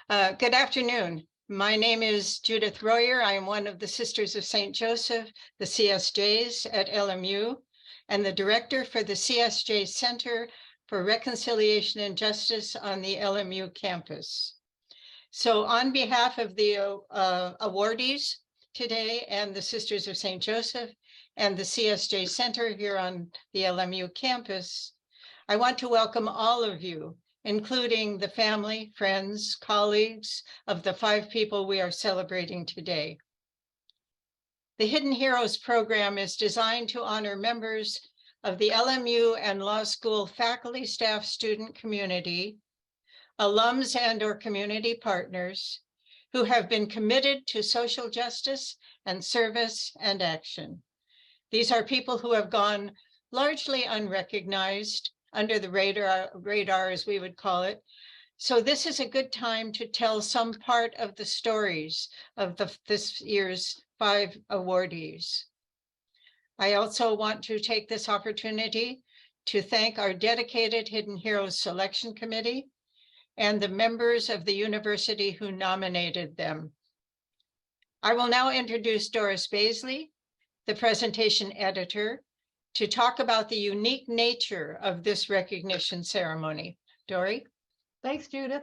Good afternoon. My name is Judith Royer. I am one of the Sisters of St. Joseph, the CSJs at LMU, and the director for the CSJ Center for Reconciliation and Justice on the LMU campus. So on behalf of the awardees today and the Sisters of St. Joseph and the CSJ Center here on the LMU campus, I want to welcome all of you, including the family, friends, colleagues of the 5 people we are celebrating today. The Hidden Heroes program is designed to honor members of the LMU and law school faculty, staff, student community, alums and/or community partners who have been committed to social justice and service and action. These are people who have gone largely unrecognized, under the radar, as we would call it. So this is a good time to tell some part of the stories of this year's 5 awardees. I also want to take this opportunity to thank our dedicated Hidden Heroes Selection Committee and the members of the university who nominated them. I will now introduce Doris Baisley, the presentation editor, to talk about the unique nature of this recognition ceremony. Dory? Thanks, Judith.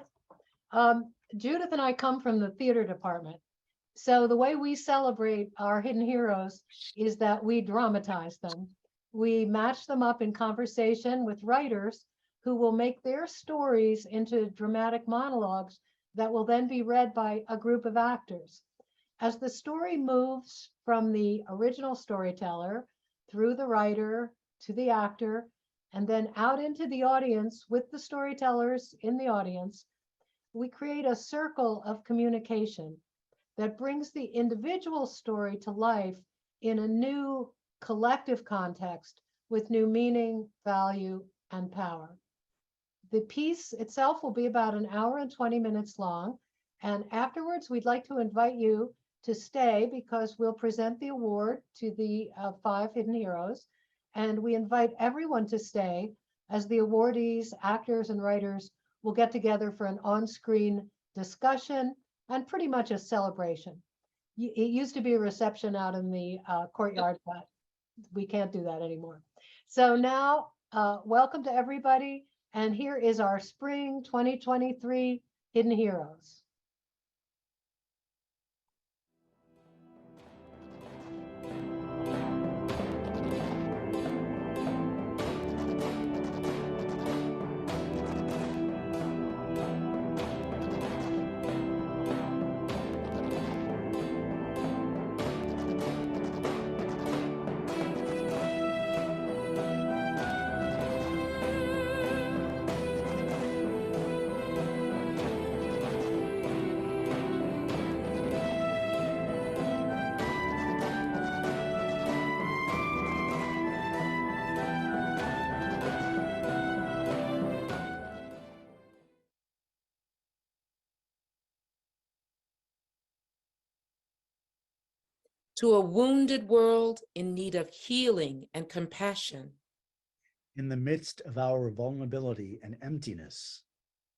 Judith and I come from the theater department. So the way we celebrate our hidden heroes is that we dramatize them. We match them up in conversation with writers who will make their stories into dramatic monologues that will then be read by a group of actors. As the story moves from the original storyteller through the writer to the actor, and then out into the audience with the storytellers in the audience, we create a circle of communication that brings the individual story to life in a new collective context with new meaning, value, and power. The piece itself will be about 1 hour and 20 minutes long, and afterwards we'd like to invite you to stay because we'll present the award to the 5 hidden heroes, and we invite everyone to stay as the awardees, actors, and writers will get together for an on-screen discussion and pretty much a celebration. It used to be a reception out in the courtyard, but we can't do that anymore. So now, welcome to everybody, and here is our Spring 2023 Hidden Heroes. To a wounded world in need of healing and compassion. In the midst of our vulnerability and emptiness.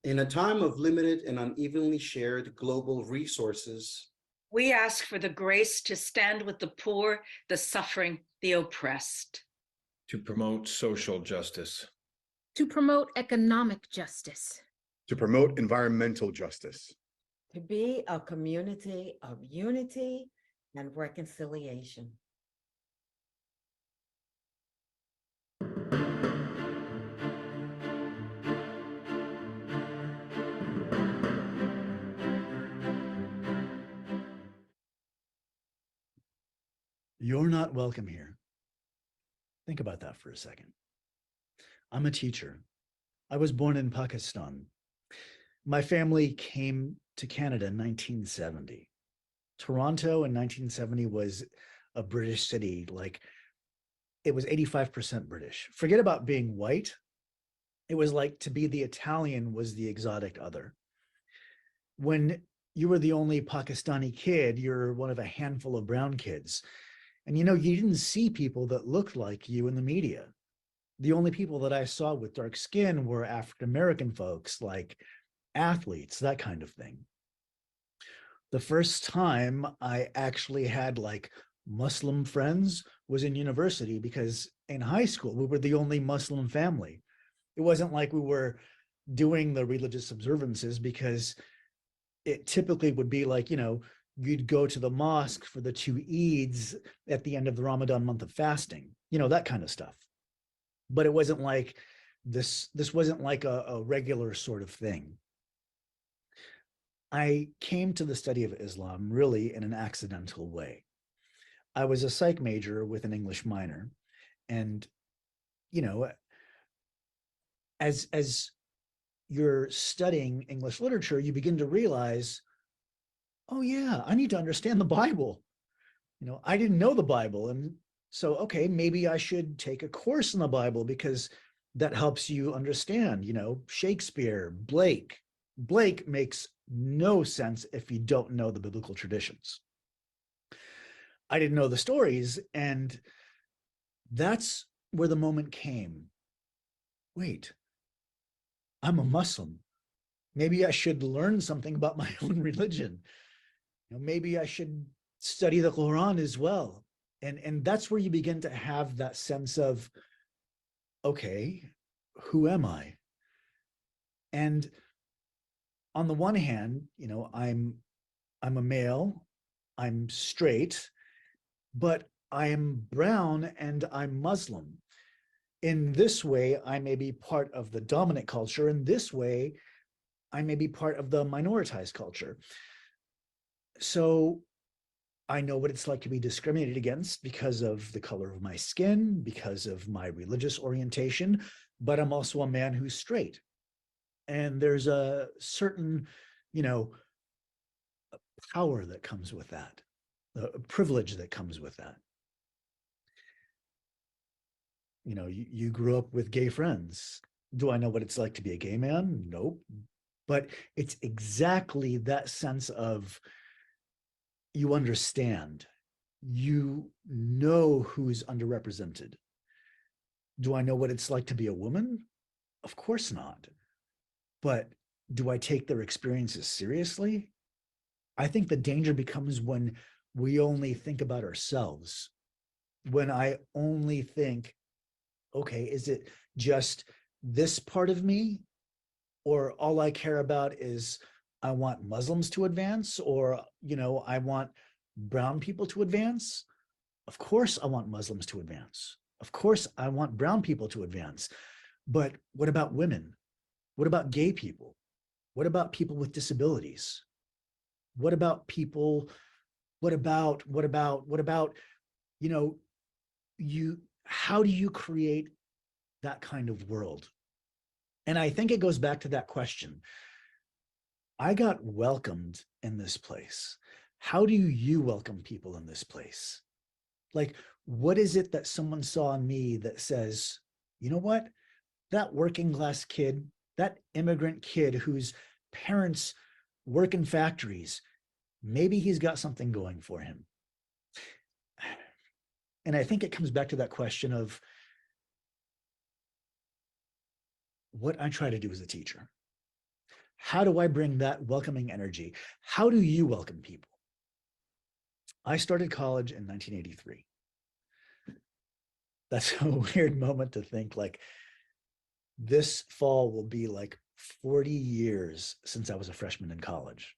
In a time of limited and unevenly shared global resources, we ask for the grace to stand with the poor, the suffering, the oppressed. To promote social justice. To promote economic justice. To promote environmental justice. To be a community of unity and reconciliation. You're not welcome here. Think about that for a second. I'm a teacher. I was born in Pakistan. My family came to Canada in 1970. Toronto in 1970 was a British city, like it was 85% British. Forget about being white. It was like to be the Italian was the exotic other. When you were the only Pakistani kid, you're one of a handful of brown kids. And you didn't see people that looked like you in the media. The only people that I saw with dark skin were African-American folks, like athletes, that kind of thing. The first time I actually had like Muslim friends was in university, because in high school, we were the only Muslim family. It wasn't like we were doing the religious observances, because it typically would be like, you'd go to the mosque for the 2 Eids at the end of the Ramadan month of fasting, that kind of stuff. But it wasn't like this wasn't like a regular sort of thing. I came to the study of Islam really in an accidental way. I was a psych major with an English minor. And, as you're studying English literature, you begin to realize, oh yeah, I need to understand the Bible. I didn't know the Bible. And so, okay, maybe I should take a course in the Bible, because that helps you understand, Shakespeare, Blake. Blake makes no sense if you don't know the biblical traditions. I didn't know the stories, and that's where the moment came. Wait, I'm a Muslim. Maybe I should learn something about my own religion. Maybe I should study the Quran as well. And that's where you begin to have that sense of, okay, who am I? And on the one hand, I'm a male, I'm straight, but I am brown and I'm Muslim. In this way, I may be part of the dominant culture. In this way, I may be part of the minoritized culture. So I know what it's like to be discriminated against because of the color of my skin, because of my religious orientation, but I'm also a man who's straight. And there's a certain, power that comes with that, a privilege that comes with that. You grew up with gay friends. Do I know what it's like to be a gay man? Nope. But it's exactly that sense of, you understand, you know who's underrepresented. Do I know what it's like to be a woman? Of course not. But do I take their experiences seriously? I think the danger becomes when we only think about ourselves. When I only think, okay, is it just this part of me? Or all I care about is I want Muslims to advance, or, I want brown people to advance. Of course, I want Muslims to advance. Of course, I want brown people to advance. But what about women? What about gay people? What about people with disabilities? What about people? What about, how do you create that kind of world? And I think it goes back to that question. I got welcomed in this place. How do you welcome people in this place? Like, what is it that someone saw in me that says, you know what? That working class kid, that immigrant kid whose parents work in factories, maybe he's got something going for him. And I think it comes back to that question of what I try to do as a teacher. How do I bring that welcoming energy? How do you welcome people? I started college in 1983. That's a weird moment to think, like, this fall will be like 40 years since I was a freshman in college.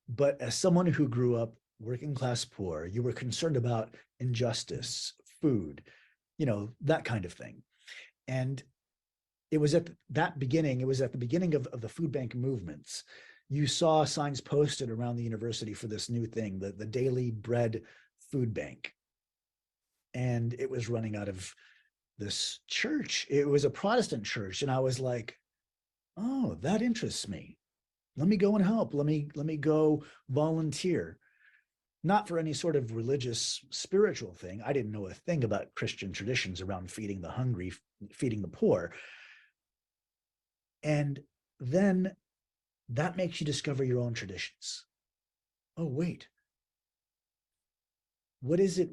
But as someone who grew up working class poor, you were concerned about injustice, food, that kind of thing. And it was at the beginning of the food bank movements. You saw signs posted around the university for this new thing, the daily bread food bank. And it was running out of this church. It was a Protestant church. And I was like, oh, that interests me. Let me go and help. Let me go volunteer. Not for any sort of religious, spiritual thing. I didn't know a thing about Christian traditions around feeding the hungry, feeding the poor. And then that makes you discover your own traditions. Oh, wait. What is it?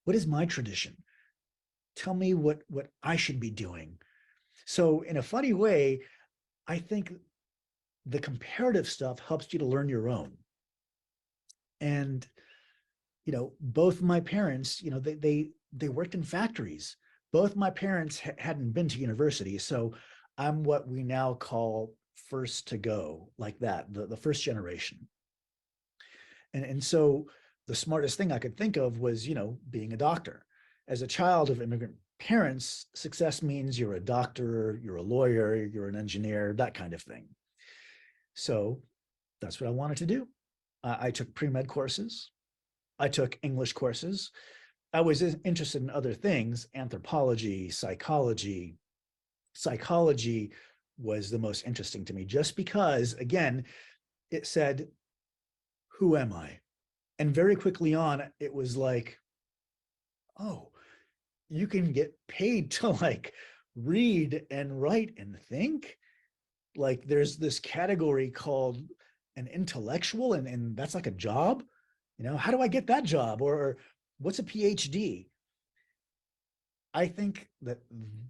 What is my tradition? Tell me what I should be doing. So in a funny way, I think the comparative stuff helps you to learn your own. And, both my parents, they worked in factories. Both my parents hadn't been to university. So I'm what we now call first to go, like that, the first generation. And so the smartest thing I could think of was, being a doctor. As a child of immigrant parents, success means you're a doctor, you're a lawyer, you're an engineer, that kind of thing. So that's what I wanted to do. I took pre-med courses. I took English courses. I was interested in other things, anthropology, psychology. Psychology was the most interesting to me just because, again, it said, who am I? And very quickly on, it was like, oh, you can get paid to like read and write and think. Like there's this category called an intellectual, and that's like a job. How do I get that job? Or what's a PhD? I think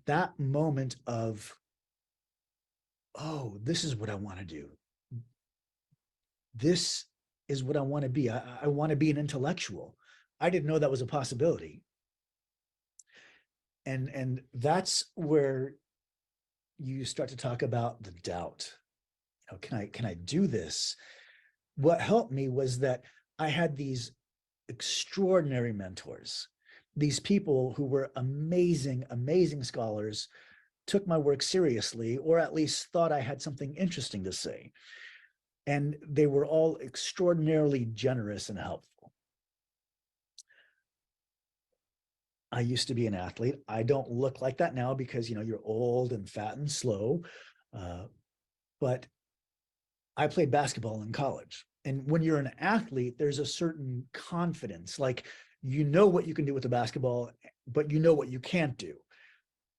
that moment of, oh, this is what I want to do. This is what I want to be. I want to be an intellectual. I didn't know that was a possibility. And that's where you start to talk about the doubt. Can I do this? What helped me was that I had these extraordinary mentors, these people who were amazing, amazing scholars, took my work seriously, or at least thought I had something interesting to say. And they were all extraordinarily generous and helpful. I used to be an athlete. I don't look like that now because, you're old and fat and slow. But I played basketball in college. And when you're an athlete, there's a certain confidence. Like, what you can do with the basketball, but what you can't do.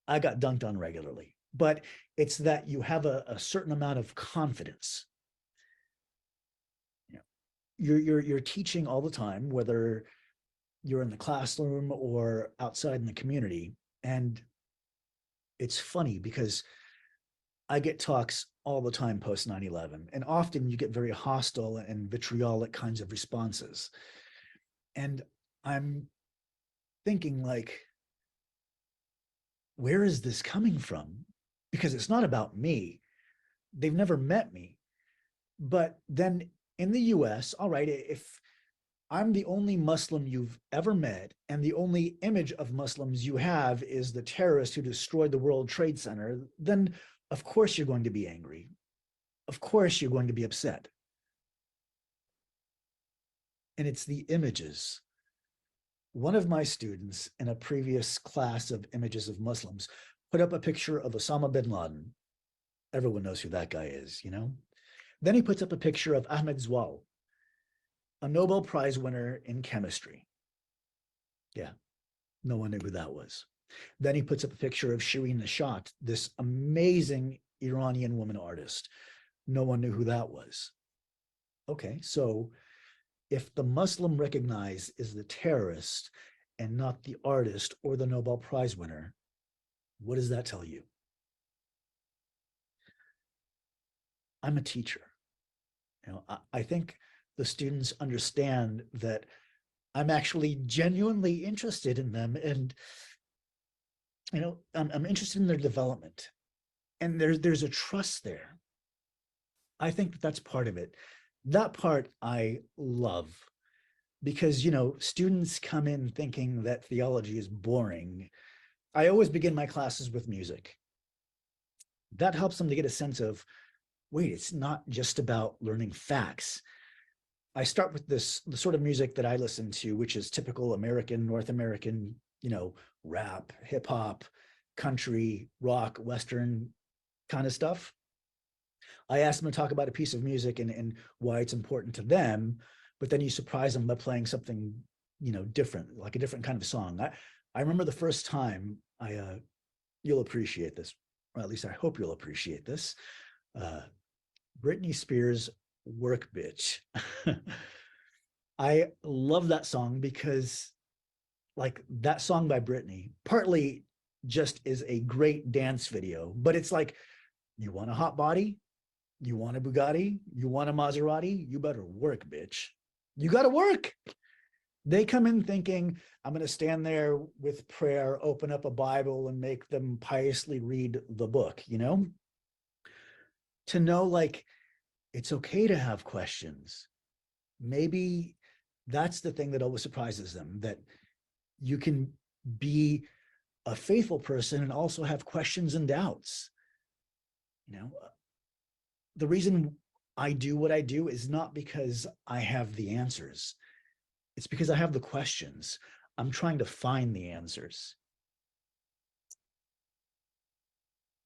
I got dunked on regularly, but it's that you have a certain amount of confidence. You're teaching all the time, whether you're in the classroom or outside in the community. And it's funny because I get talks all the time post 9/11, and often you get very hostile and vitriolic kinds of responses. And I'm thinking, like, where is this coming from? Because it's not about me. They've never met me. But then in the US, all right, if I'm the only Muslim you've ever met, and the only image of Muslims you have is the terrorist who destroyed the World Trade Center, then of course you're going to be angry. Of course you're going to be upset. And it's the images. One of my students in a previous class of images of Muslims put up a picture of Osama bin Laden. Everyone knows who that guy is, Then he puts up a picture of Ahmed Zwal, a Nobel Prize winner in chemistry. Yeah, no one knew who that was. Then he puts up a picture of Shireen Nishat, this amazing Iranian woman artist. No one knew who that was. Okay, so if the Muslim recognized is the terrorist and not the artist or the Nobel Prize winner, what does that tell you? I'm a teacher. I think the students understand that I'm actually genuinely interested in them, and I'm interested in their development, and there's a trust there. I think that's part of it. That part I love, because students come in thinking that theology is boring. I always begin my classes with music. That helps them to get a sense of, wait, it's not just about learning facts. I start with the sort of music that I listen to, which is typical American, North American, rap, hip hop, country, rock, Western kind of stuff. I ask them to talk about a piece of music and why it's important to them, but then you surprise them by playing something, different, like a different kind of song. I remember the first time you'll appreciate this, or at least I hope you'll appreciate this. Britney Spears' Work Bitch. I love that song because, like, that song by Britney partly just is a great dance video, but it's like, you want a hot body? You want a Bugatti? You want a Maserati? You better work, bitch. You got to work. They come in thinking, I'm going to stand there with prayer, open up a Bible, and make them piously read the book, you know? To know, like, it's okay to have questions. Maybe that's the thing that always surprises them, that you can be a faithful person and also have questions and doubts. You know, the reason I do what I do is not because I have the answers. It's because I have the questions. I'm trying to find the answers.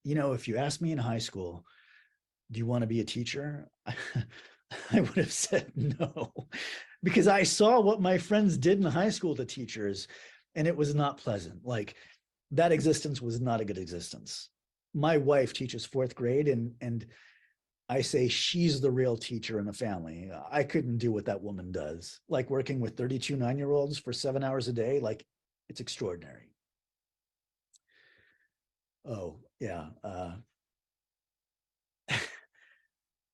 You know, if you asked me in high school, do you want to be a teacher? I would have said no, because I saw what my friends did in high school to teachers, and it was not pleasant. Like, that existence was not a good existence. My wife teaches fourth grade, and I say she's the real teacher in the family. I couldn't do what that woman does. Like, working with 32 9-year-olds for 7 hours a day, like, it's extraordinary. Oh, yeah.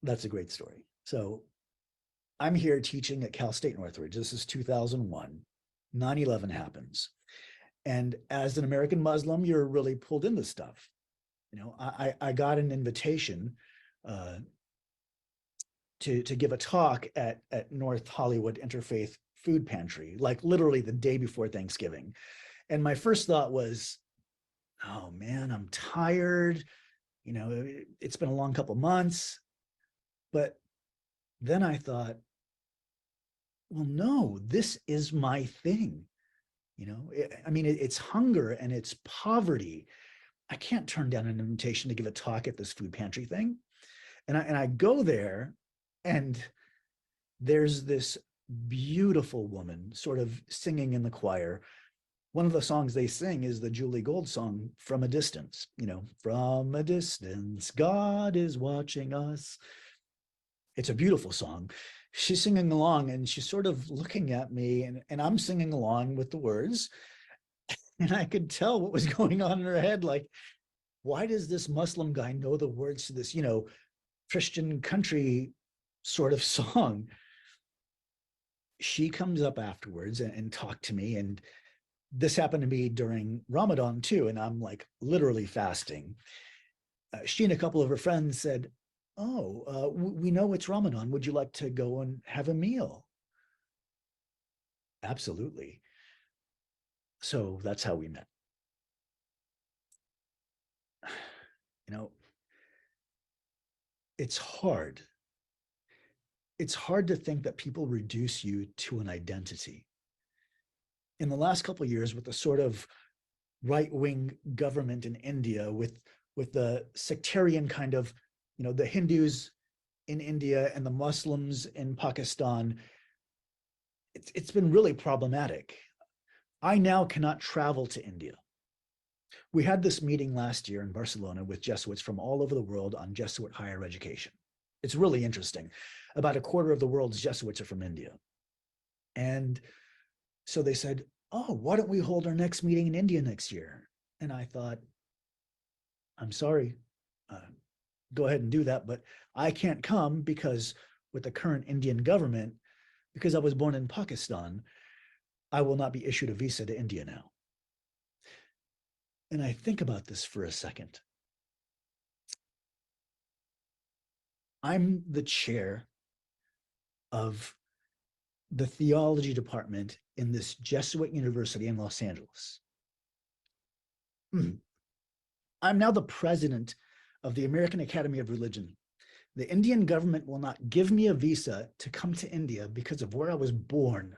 That's a great story. So I'm here teaching at Cal State Northridge. This is 2001. 9/11 happens. And as an American Muslim, you're really pulled into stuff. You know, I got an invitation to give a talk at North Hollywood Interfaith Food Pantry, like literally the day before Thanksgiving. And my first thought was, oh man, I'm tired. You know, it's been a long couple months. But then I thought, well, no, this is my thing. You know, I mean, it's hunger and it's poverty. I can't turn down an invitation to give a talk at this food pantry thing. And I go there, and there's this beautiful woman sort of singing in the choir. One of the songs they sing is the Julie Gold song, From a Distance. You know, from a distance, God is watching us. It's a beautiful song. She's singing along, and she's sort of looking at me, and I'm singing along with the words. And I could tell what was going on in her head. Like, why does this Muslim guy know the words to this, you know, Christian country sort of song? She comes up afterwards and talked to me. And this happened to me during Ramadan too. And I'm like literally fasting. She and a couple of her friends said, oh, we know it's Ramadan. Would you like to go and have a meal? Absolutely. So that's how we met. You know, it's hard. It's hard to think that people reduce you to an identity. In the last couple of years, with the sort of right-wing government in India, with the sectarian kind of, you know, the Hindus in India and the Muslims in Pakistan, it's been really problematic. I now cannot travel to India. We had this meeting last year in Barcelona with Jesuits from all over the world on Jesuit higher education. It's really interesting. About a quarter of the world's Jesuits are from India. And so they said, oh, why don't we hold our next meeting in India next year? And I thought, I'm sorry, go ahead and do that, but I can't come because with the current Indian government, because I was born in Pakistan, I will not be issued a visa to India now. And I think about this for a second. I'm the chair of the theology department in this Jesuit university in Los Angeles. I'm now the president of the American Academy of Religion. The Indian government will not give me a visa to come to India because of where I was born.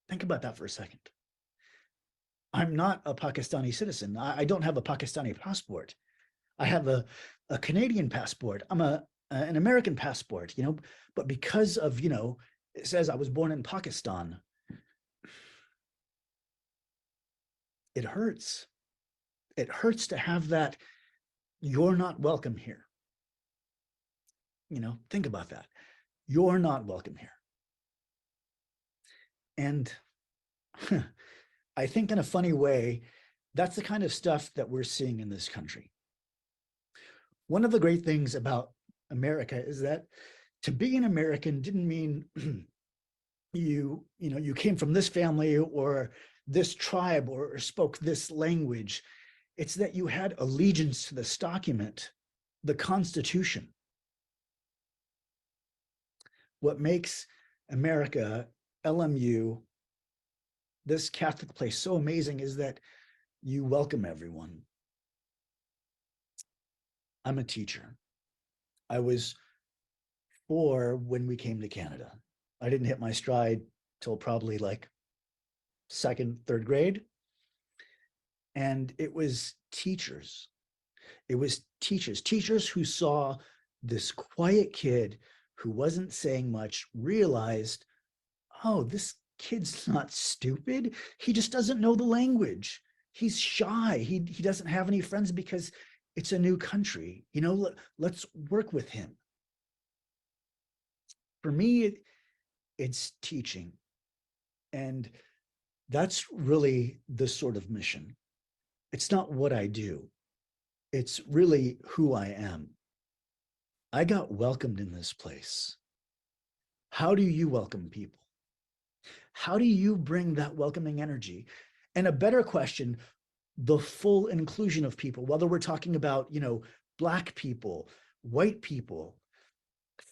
Think about that for a second. I'm not a Pakistani citizen. I don't have a Pakistani passport. I have a Canadian passport. I'm an American passport, you know, but because of, you know, it says I was born in Pakistan, it hurts. It hurts to have that, you're not welcome here. You know, think about that. You're not welcome here. And I think in a funny way, that's the kind of stuff that we're seeing in this country. One of the great things about America is that to be an American didn't mean you came from this family or this tribe or spoke this language. It's that you had allegiance to this document, the Constitution. What makes America, LMU, this Catholic place so amazing is that you welcome everyone. I'm a teacher. I was 4 when we came to Canada. I didn't hit my stride till probably like 2nd, 3rd grade. And it was teachers. It was teachers who saw this quiet kid who wasn't saying much, realized, oh, this kid's not stupid. He just doesn't know the language. He's shy. He doesn't have any friends because it's a new country. Let's work with him. For me, it's teaching. And that's really the sort of mission. It's not what I do. It's really who I am. I got welcomed in this place. How do you welcome people? How do you bring that welcoming energy? And a better question, the full inclusion of people, whether we're talking about, Black people, white people,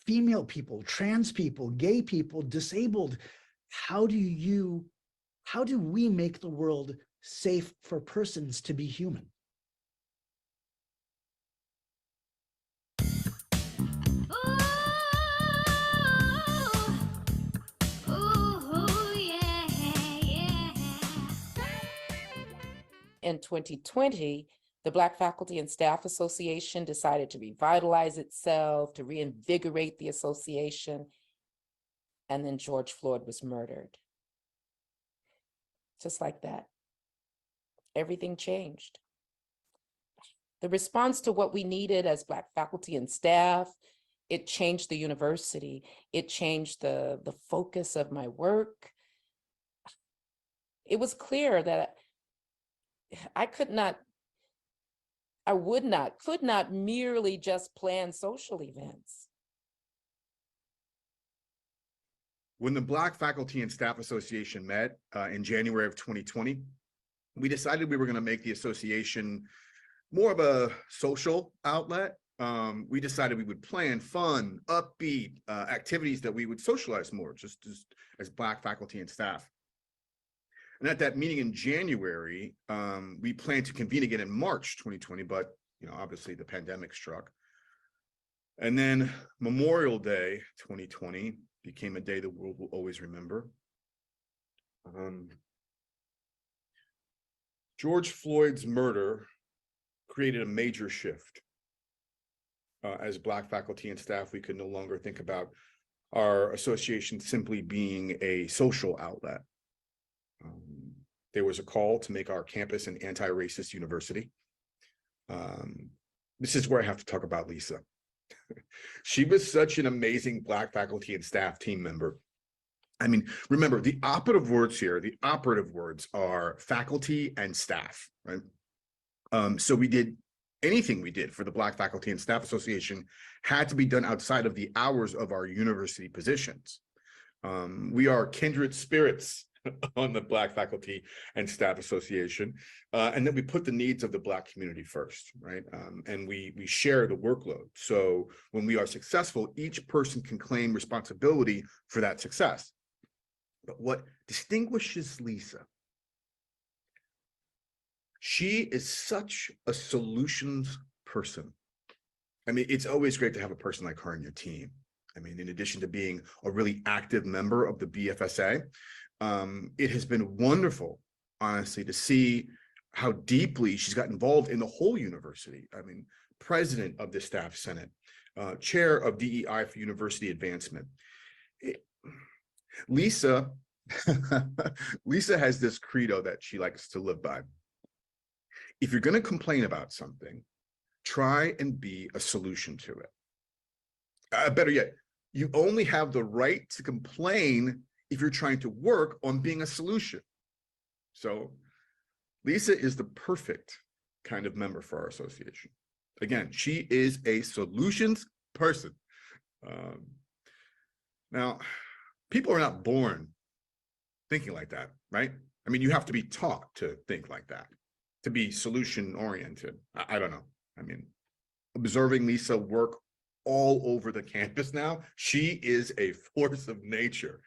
female people, trans people, gay people, disabled. How do we make the world safe for persons to be human? In 2020, the Black Faculty and Staff Association decided to revitalize itself, to reinvigorate the association, and then George Floyd was murdered. Just like that. Everything changed. The response to what we needed as Black faculty and staff, it changed the university. It changed the focus of my work. It was clear that could not merely just plan social events. When the Black Faculty and Staff Association met in January of 2020, we decided we were going to make the association more of a social outlet. We decided we would plan fun, upbeat activities that we would socialize more, just as Black faculty and staff. And at that meeting in January, we planned to convene again in March 2020, but obviously the pandemic struck. And then Memorial Day 2020 became a day the world will always remember. George Floyd's murder created a major shift. As Black faculty and staff, we could no longer think about our association simply being a social outlet. There was a call to make our campus an anti-racist university. This is where I have to talk about Lisa. She was such an amazing Black faculty and staff team member. I mean, remember, the operative words here, the operative words are faculty and staff, right? So we did anything we did for the Black Faculty and Staff Association had to be done outside of the hours of our university positions. We are kindred spirits on the Black Faculty and Staff Association. And then we put the needs of the Black community first, right? And we share the workload. So when we are successful, each person can claim responsibility for that success. But what distinguishes Lisa, she is such a solutions person. I mean, it's always great to have a person like her on your team. I mean, in addition to being a really active member of the BFSA, it has been wonderful, honestly, to see how deeply she's got involved in the whole university. I mean, president of the Staff Senate, chair of DEI for University Advancement. Lisa has this credo that she likes to live by. If you're going to complain about something, try and be a solution to it. Better yet, you only have the right to complain if you're trying to work on being a solution. So Lisa is the perfect kind of member for our association. Again, she is a solutions person. Now, people are not born thinking like that, right? I mean, you have to be taught to think like that, to be solution oriented. I don't know. I mean, observing Lisa work all over the campus now, she is a force of nature.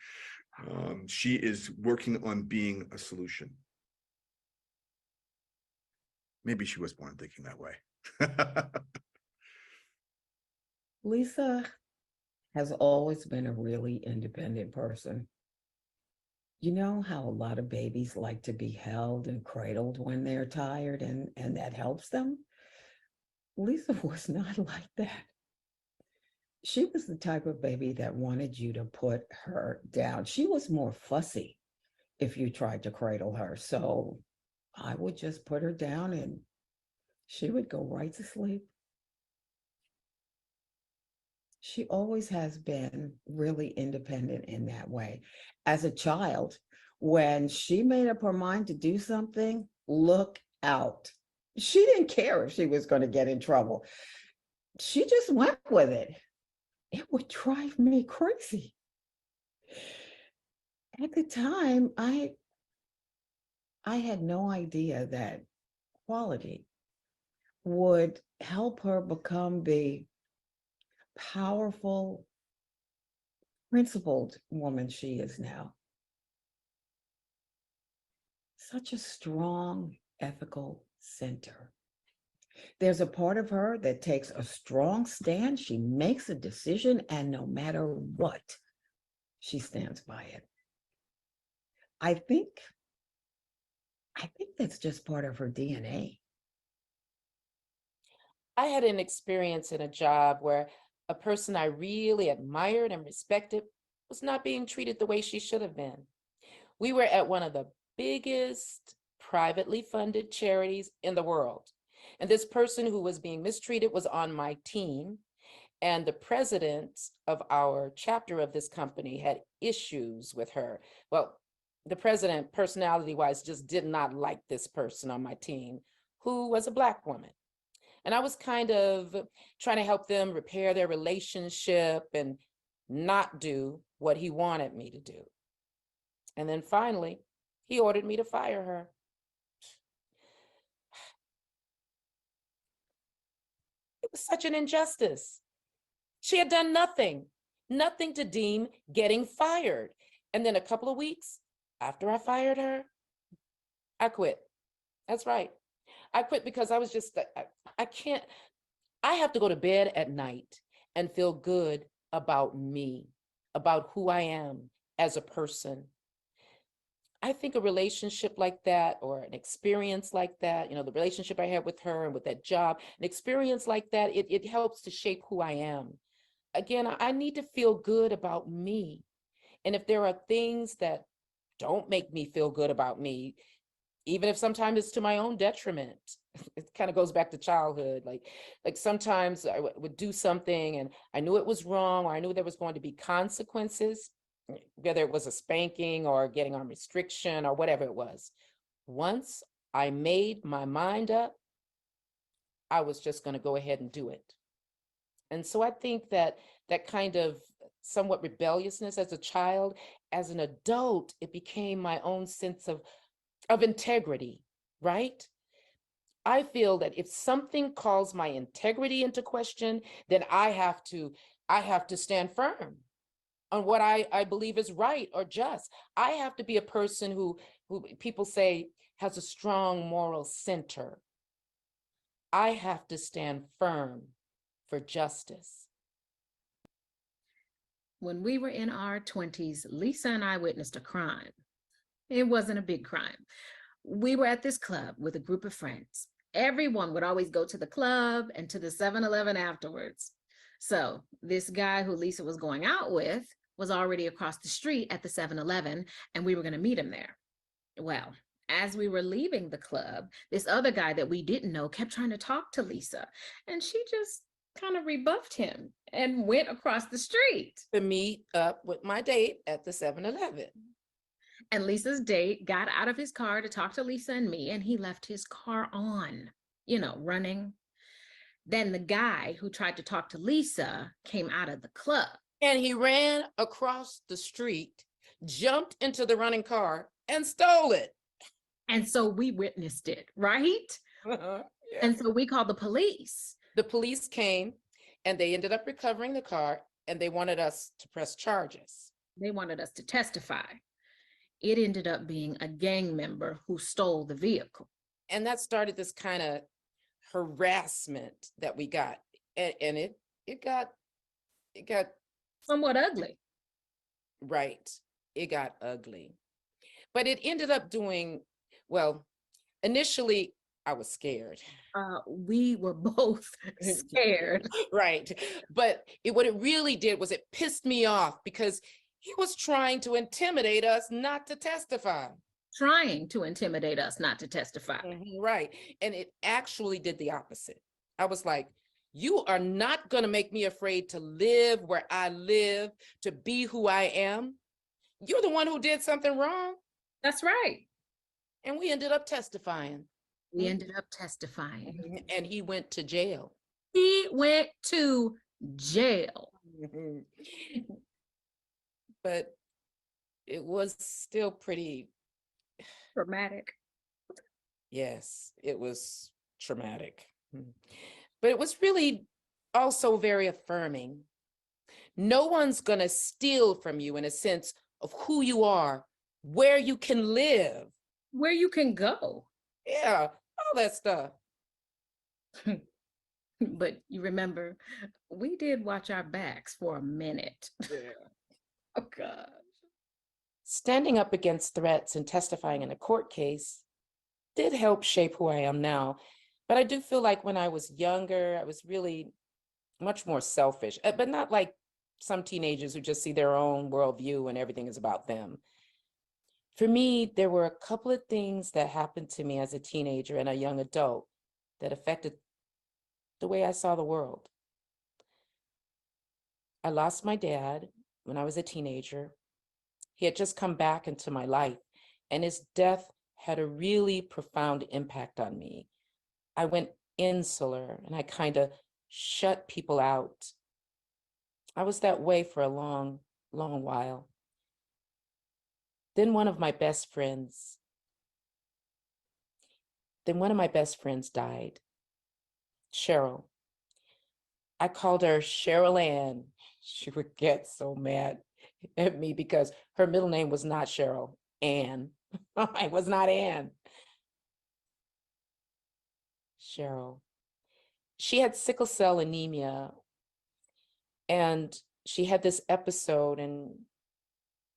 She is working on being a solution. Maybe she was born thinking that way. Lisa has always been a really independent person. You know how a lot of babies like to be held and cradled when they're tired and that helps them? Lisa was not like that. She was the type of baby that wanted you to put her down. She was more fussy if you tried to cradle her. So I would just put her down and she would go right to sleep. She always has been really independent in that way. As a child, when she made up her mind to do something, look out. She didn't care if she was going to get in trouble. She just went with it. It would drive me crazy. At the time, I had no idea that quality would help her become the powerful, principled woman she is now. Such a strong, ethical center. There's a part of her that takes a strong stand. She makes a decision, and no matter what, she stands by it. I think that's just part of her DNA. I had an experience in a job where a person I really admired and respected was not being treated the way she should have been. We were at one of the biggest privately funded charities in the world. And this person who was being mistreated was on my team. And the president of our chapter of this company had issues with her. Well, the president, personality-wise, just did not like this person on my team, who was a Black woman. And I was kind of trying to help them repair their relationship and not do what he wanted me to do. And then finally, he ordered me to fire her. It was such an injustice. She had done nothing to deem getting fired. And then a couple of weeks after I fired her, I quit. That's right. I quit because I was just, I have to go to bed at night and feel good about me, about who I am as a person. I think a relationship like that, or an experience like that, the relationship I had with her and with that job, an experience like that, it helps to shape who I am. Again, I need to feel good about me. And if there are things that don't make me feel good about me, even if sometimes it's to my own detriment, it kind of goes back to childhood. Like sometimes I would do something and I knew it was wrong, or I knew there was going to be consequences, whether it was a spanking or getting on restriction or whatever it was. Once I made my mind up, I was just going to go ahead and do it. And so I think that kind of somewhat rebelliousness as a child, as an adult, it became my own sense of integrity, right? I feel that if something calls my integrity into question, then I have to stand firm on what I believe is right or just. I have to be a person who people say has a strong moral center. I have to stand firm for justice. When we were in our 20s, Lisa and I witnessed a crime. It wasn't a big crime. We were at this club with a group of friends. Everyone would always go to the club and to the 7-Eleven afterwards. So this guy who Lisa was going out with was already across the street at the 7-Eleven, and we were going to meet him there. Well, as we were leaving the club, this other guy that we didn't know kept trying to talk to Lisa, and she just kind of rebuffed him and went across the street to meet up with my date at the 7-Eleven. And Lisa's date got out of his car to talk to Lisa and me, and he left his car on, running. Then the guy who tried to talk to Lisa came out of the club. And he ran across the street, jumped into the running car, and stole it. And so we witnessed it, right? Yeah. And so we called the police. The police came and they ended up recovering the car and they wanted us to press charges. They wanted us to testify. It ended up being a gang member who stole the vehicle. And that started this kind of harassment that we got. And it got Somewhat ugly. right. It got ugly. But it ended up doing well. Initially, I was scared. We were both scared. Right. But what it really did was it pissed me off because he was trying to intimidate us not to testify. Trying to intimidate us not to testify. Right. And it actually did the opposite. I was like, you are not going to make me afraid to live where I live, to be who I am. You're the one who did something wrong. That's right. And we ended up testifying. We ended up testifying. And he went to jail. He went to jail. But it was still pretty Dramatic. Yes, it was traumatic. But it was really also very affirming. No one's going to steal from you in a sense of who you are, where you can live, where you can go. Yeah, all that stuff. But you remember, we did watch our backs for a minute. Yeah. Oh, God. Standing up against threats and testifying in a court case did help shape who I am now. But I do feel like when I was younger, I was really much more selfish, but not like some teenagers who just see their own worldview and everything is about them. For me, there were a couple of things that happened to me as a teenager and a young adult that affected the way I saw the world. I lost my dad when I was a teenager. He had just come back into my life, and his death had a really profound impact on me. I went insular and I kind of shut people out. I was that way for a long, long while. Then one of my best friends died, Cheryl. I called her Cheryl Ann. She would get so mad at me because her middle name was not Cheryl, Ann. I was not Ann. Cheryl. She had sickle cell anemia, and she had this episode and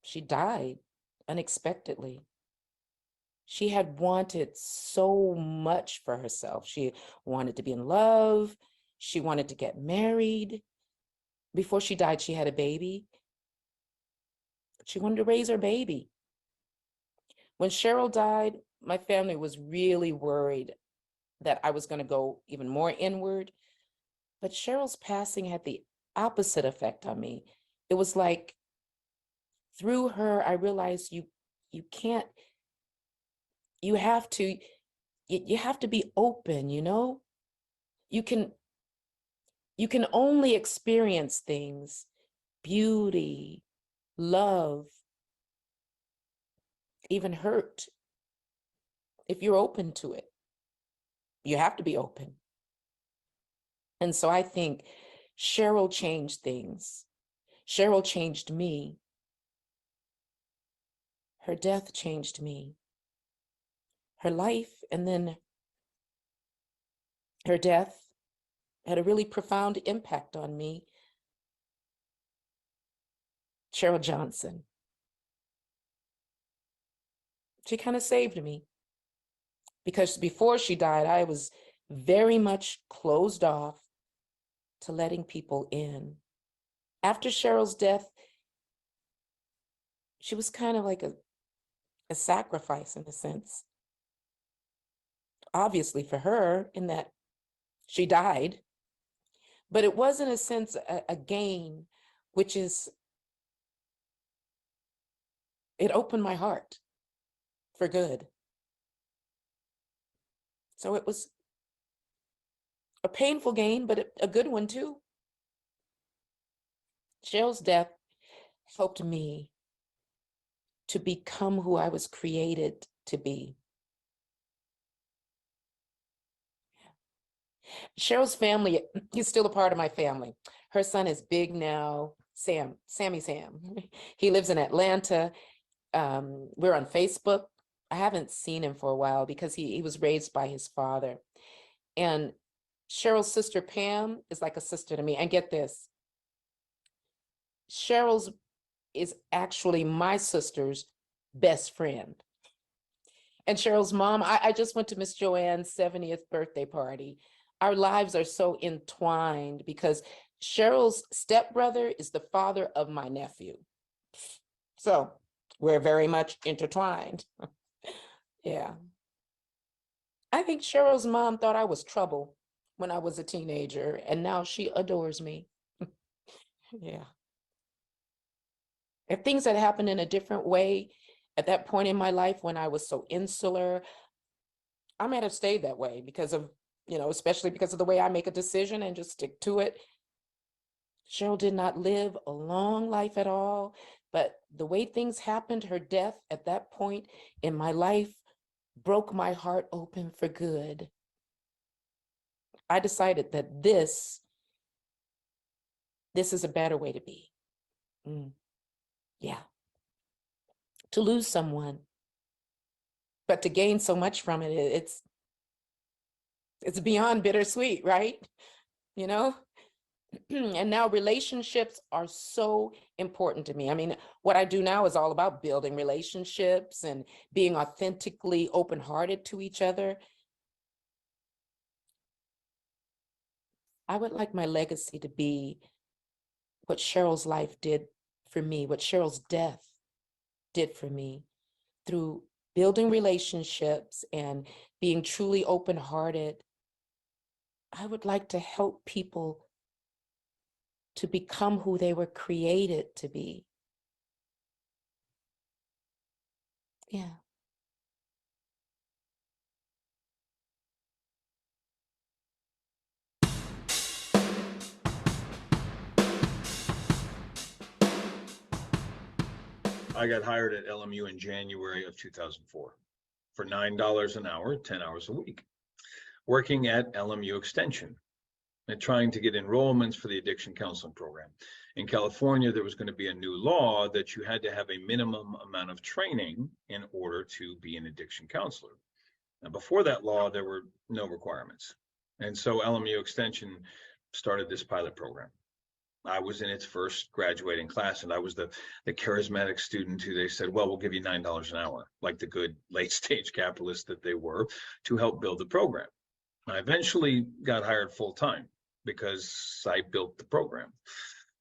she died unexpectedly. She had wanted so much for herself. She wanted to be in love. She wanted to get married. Before she died, she had a baby. She wanted to raise her baby. When Cheryl died, my family was really worried that I was going to go even more inward. But Cheryl's passing had the opposite effect on me. It was like through her, I realized you can't, you have to be open, you know? You can only experience things, beauty, love, even hurt, if you're open to it. You have to be open. And so I think Cheryl changed things. Cheryl changed me. Her death changed me. Her life and then her death had a really profound impact on me. Cheryl Johnson. She kind of saved me because before she died, I was very much closed off to letting people in. After Cheryl's death, she was kind of like a sacrifice in a sense. Obviously for her, in that she died, but it was in a sense a gain, which is, it opened my heart for good. So it was a painful gain, but a good one too. Cheryl's death helped me to become who I was created to be. Cheryl's family is still a part of my family. Her son is big now, Sammy Sam. He lives in Atlanta. We're on Facebook. I haven't seen him for a while because he was raised by his father. And Cheryl's sister Pam is like a sister to me. And get this, Cheryl's is actually my sister's best friend. And Cheryl's mom, I just went to Miss Joanne's 70th birthday party. Our lives are so entwined because Cheryl's stepbrother is the father of my nephew. So we're very much intertwined. Yeah. I think Cheryl's mom thought I was trouble when I was a teenager, and now she adores me. Yeah. If things had happened in a different way at that point in my life when I was so insular, I might have stayed that way because of, especially because of the way I make a decision and just stick to it. Cheryl did not live a long life at all, but the way things happened, her death at that point in my life broke my heart open for good. I decided that this is a better way to be. Yeah. To lose someone, but to gain so much from it, it's beyond bittersweet, right? And now relationships are so important to me. I mean, what I do now is all about building relationships and being authentically open-hearted to each other. I would like my legacy to be what Cheryl's life did for me, what Cheryl's death did for me, through building relationships and being truly open-hearted. I would like to help people to become who they were created to be. Yeah. I got hired at LMU in January of 2004 for $9 an hour, 10 hours a week, working at LMU Extension and trying to get enrollments for the addiction counseling program. In California, there was going to be a new law that you had to have a minimum amount of training in order to be an addiction counselor. Now, before that law, there were no requirements. And so LMU Extension started this pilot program. I was in its first graduating class, and I was the charismatic student who they said, well, we'll give you $9 an hour, like the good late stage capitalists that they were, to help build the program. I eventually got hired full time because I built the program.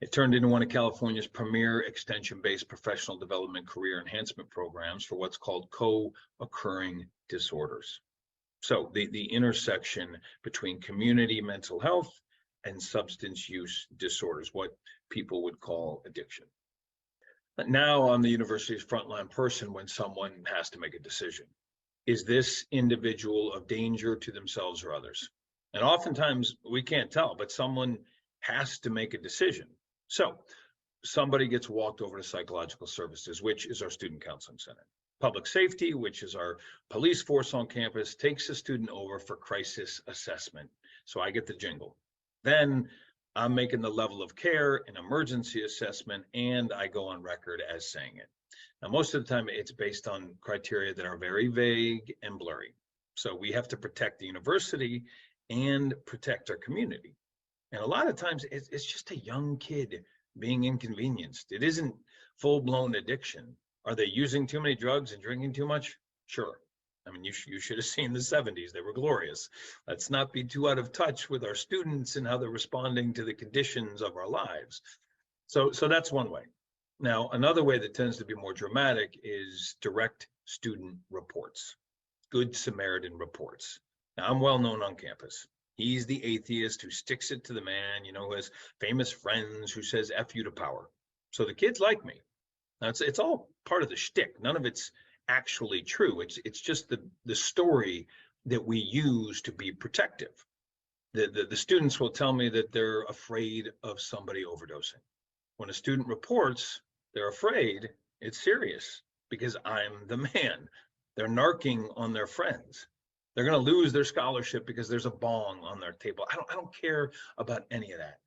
It turned into one of California's premier extension-based professional development career enhancement programs for what's called co-occurring disorders. So the intersection between community mental health and substance use disorders, what people would call addiction. But now I'm the university's frontline person when someone has to make a decision. Is this individual of danger to themselves or others? And oftentimes we can't tell, but someone has to make a decision. So somebody gets walked over to psychological services, which is our student counseling center. Public safety, which is our police force on campus, takes a student over for crisis assessment. So I get the jingle. Then I'm making the level of care and emergency assessment, and I go on record as saying it. Now, most of the time it's based on criteria that are very vague and blurry. So we have to protect the university and protect our community. And a lot of times it's just a young kid being inconvenienced. It isn't full-blown addiction. Are they using too many drugs and drinking too much? Sure. I mean, you should have seen the 70s. They were glorious. Let's not be too out of touch with our students and how they're responding to the conditions of our lives. So that's one way. Now, another way that tends to be more dramatic is direct student reports, Good Samaritan reports. Now, I'm well known on campus. He's the atheist who sticks it to the man, who has famous friends, who says F you to power. So the kids like me. Now, it's all part of the shtick. None of it's actually true. It's just the story that we use to be protective. The students will tell me that they're afraid of somebody overdosing. When a student reports, they're afraid it's serious because I'm the man. They're narking on their friends. They're going to lose their scholarship because there's a bong on their table. I don't care about any of that.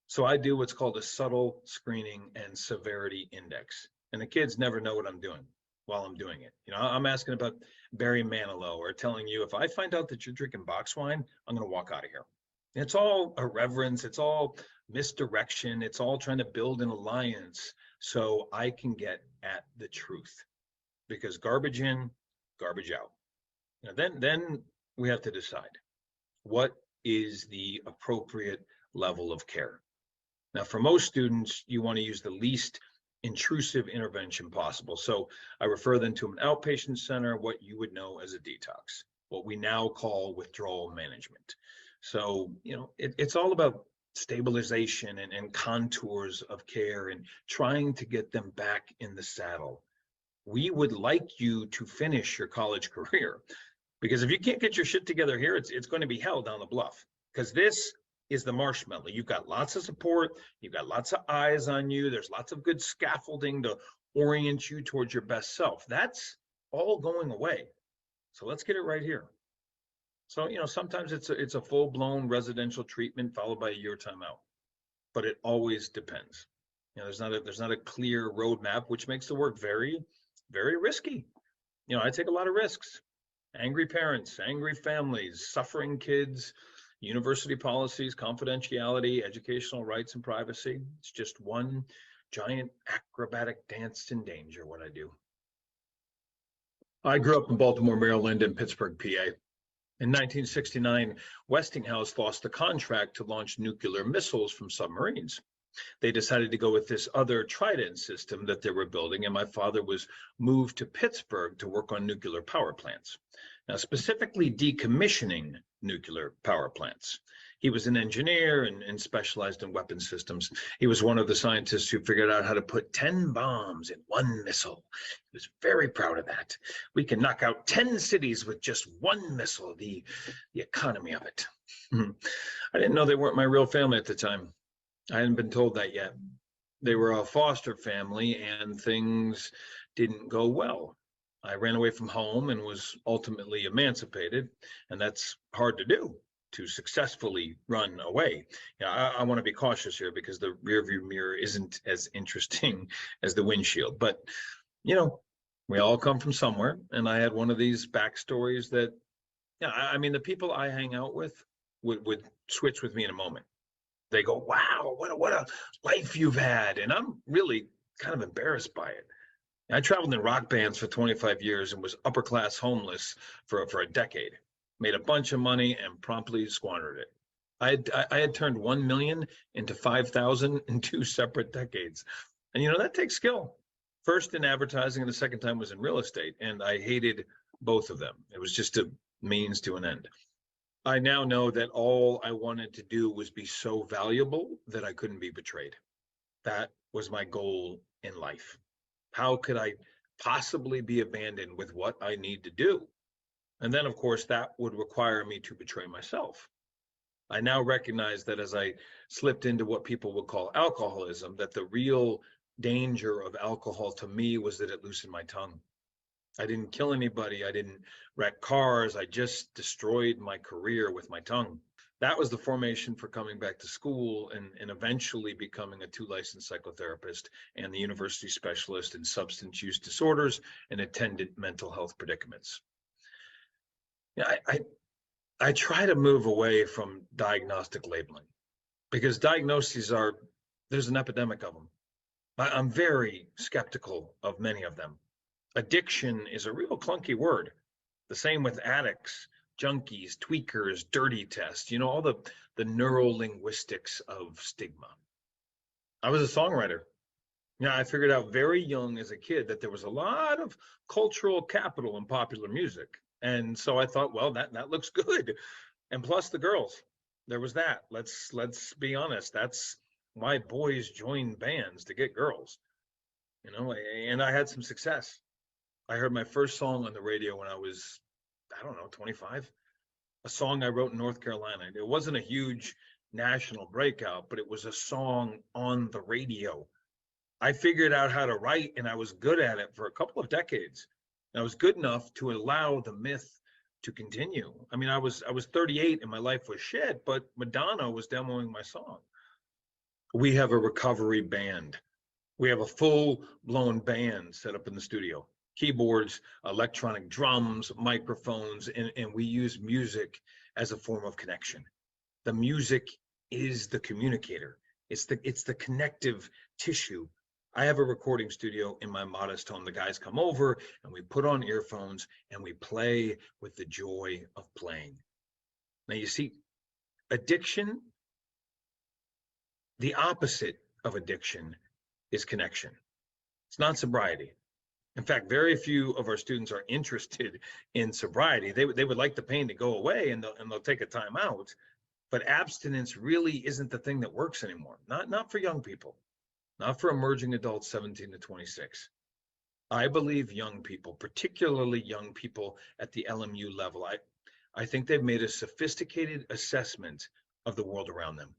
So I do what's called a subtle screening and severity index. And the kids never know what I'm doing while I'm doing it. You know, I'm asking about Barry Manilow or telling you, if I find out that you're drinking box wine, I'm going to walk out of here. It's all irreverence. It's all misdirection. It's all trying to build an alliance so I can get at the truth, because garbage in, garbage out. Now, then we have to decide what is the appropriate level of care. Now, for most students, you want to use the least intrusive intervention possible. So I refer them to an outpatient center, what you would know as a detox, what we now call withdrawal management. So, you know, it's all about stabilization and contours of care and trying to get them back in the saddle. We would like you to finish your college career, because if you can't get your shit together here, it's going to be hell down the bluff, because this is the marshmallow. You've got lots of support. You've got lots of eyes on you. There's lots of good scaffolding to orient you towards your best self. That's all going away. So let's get it right here. So, you know, sometimes it's a full-blown residential treatment followed by a year timeout, but it always depends. You know, there's not a clear roadmap, which makes the work very, very risky. You know, I take a lot of risks. Angry parents, angry families, suffering kids, university policies, confidentiality, educational rights, and privacy. It's just one giant acrobatic dance in danger, what I do. I grew up in Baltimore, Maryland, and Pittsburgh, PA. In 1969, Westinghouse lost a contract to launch nuclear missiles from submarines. They decided to go with this other Trident system that they were building, and my father was moved to Pittsburgh to work on nuclear power plants. Now, specifically decommissioning nuclear power plants. He was an engineer and specialized in weapon systems. He was one of the scientists who figured out how to put 10 bombs in one missile. He was very proud of that. We can knock out 10 cities with just one missile, the economy of it. I didn't know they weren't my real family at the time. I hadn't been told that yet. They were a foster family and things didn't go well. I ran away from home and was ultimately emancipated, and that's hard to do, to successfully run away. You know, I want to be cautious here because the rearview mirror isn't as interesting as the windshield. But, you know, we all come from somewhere, and I had one of these backstories that, yeah, I mean, the people I hang out with would switch with me in a moment. They go, wow, what a life you've had. And I'm really kind of embarrassed by it. I traveled in rock bands for 25 years and was upper class homeless for a decade, made a bunch of money and promptly squandered it. I had turned 1 million into 5,000 in 2 separate decades. And, you know, that takes skill. First in advertising and the second time was in real estate. And I hated both of them. It was just a means to an end. I now know that all I wanted to do was be so valuable that I couldn't be betrayed. That was my goal in life. How could I possibly be abandoned with what I need to do? And then, of course, that would require me to betray myself. I now recognize that as I slipped into what people would call alcoholism, that the real danger of alcohol to me was that it loosened my tongue. I didn't kill anybody. I didn't wreck cars. I just destroyed my career with my tongue. That was the formation for coming back to school and eventually becoming a 2 licensed psychotherapist and the university specialist in substance use disorders and attendant mental health predicaments. Yeah, I try to move away from diagnostic labeling because diagnoses there's an epidemic of them. I'm very skeptical of many of them. Addiction is a real clunky word. The same with addicts, junkies, tweakers, dirty tests, you know, all the neurolinguistics of stigma. I was a songwriter. Yeah, I figured out very young as a kid that there was a lot of cultural capital in popular music. And so I thought, well, that looks good. And plus the girls, there was that. Let's be honest. That's why boys join bands, to get girls, you know, and I had some success. I heard my first song on the radio when I was, 25, a song I wrote in North Carolina. It wasn't a huge national breakout, but it was a song on the radio. I figured out how to write and I was good at it for a couple of decades. And I was good enough to allow the myth to continue. I mean, I was 38 and my life was shit, but Madonna was demoing my song. We have a recovery band. We have a full-blown band set up in the studio. Keyboards, electronic drums, microphones, and we use music as a form of connection. The music is the communicator. It's the connective tissue. I have a recording studio in my modest home. The guys come over and we put on earphones and we play with the joy of playing. Now you see, addiction, the opposite of addiction is connection. It's not sobriety. In fact, very few of our students are interested in sobriety. They would like the pain to go away and they'll take a time out. But abstinence really isn't the thing that works anymore. Not for young people, not for emerging adults 17 to 26. I believe young people, particularly young people at the LMU level, I think they've made a sophisticated assessment of the world around them.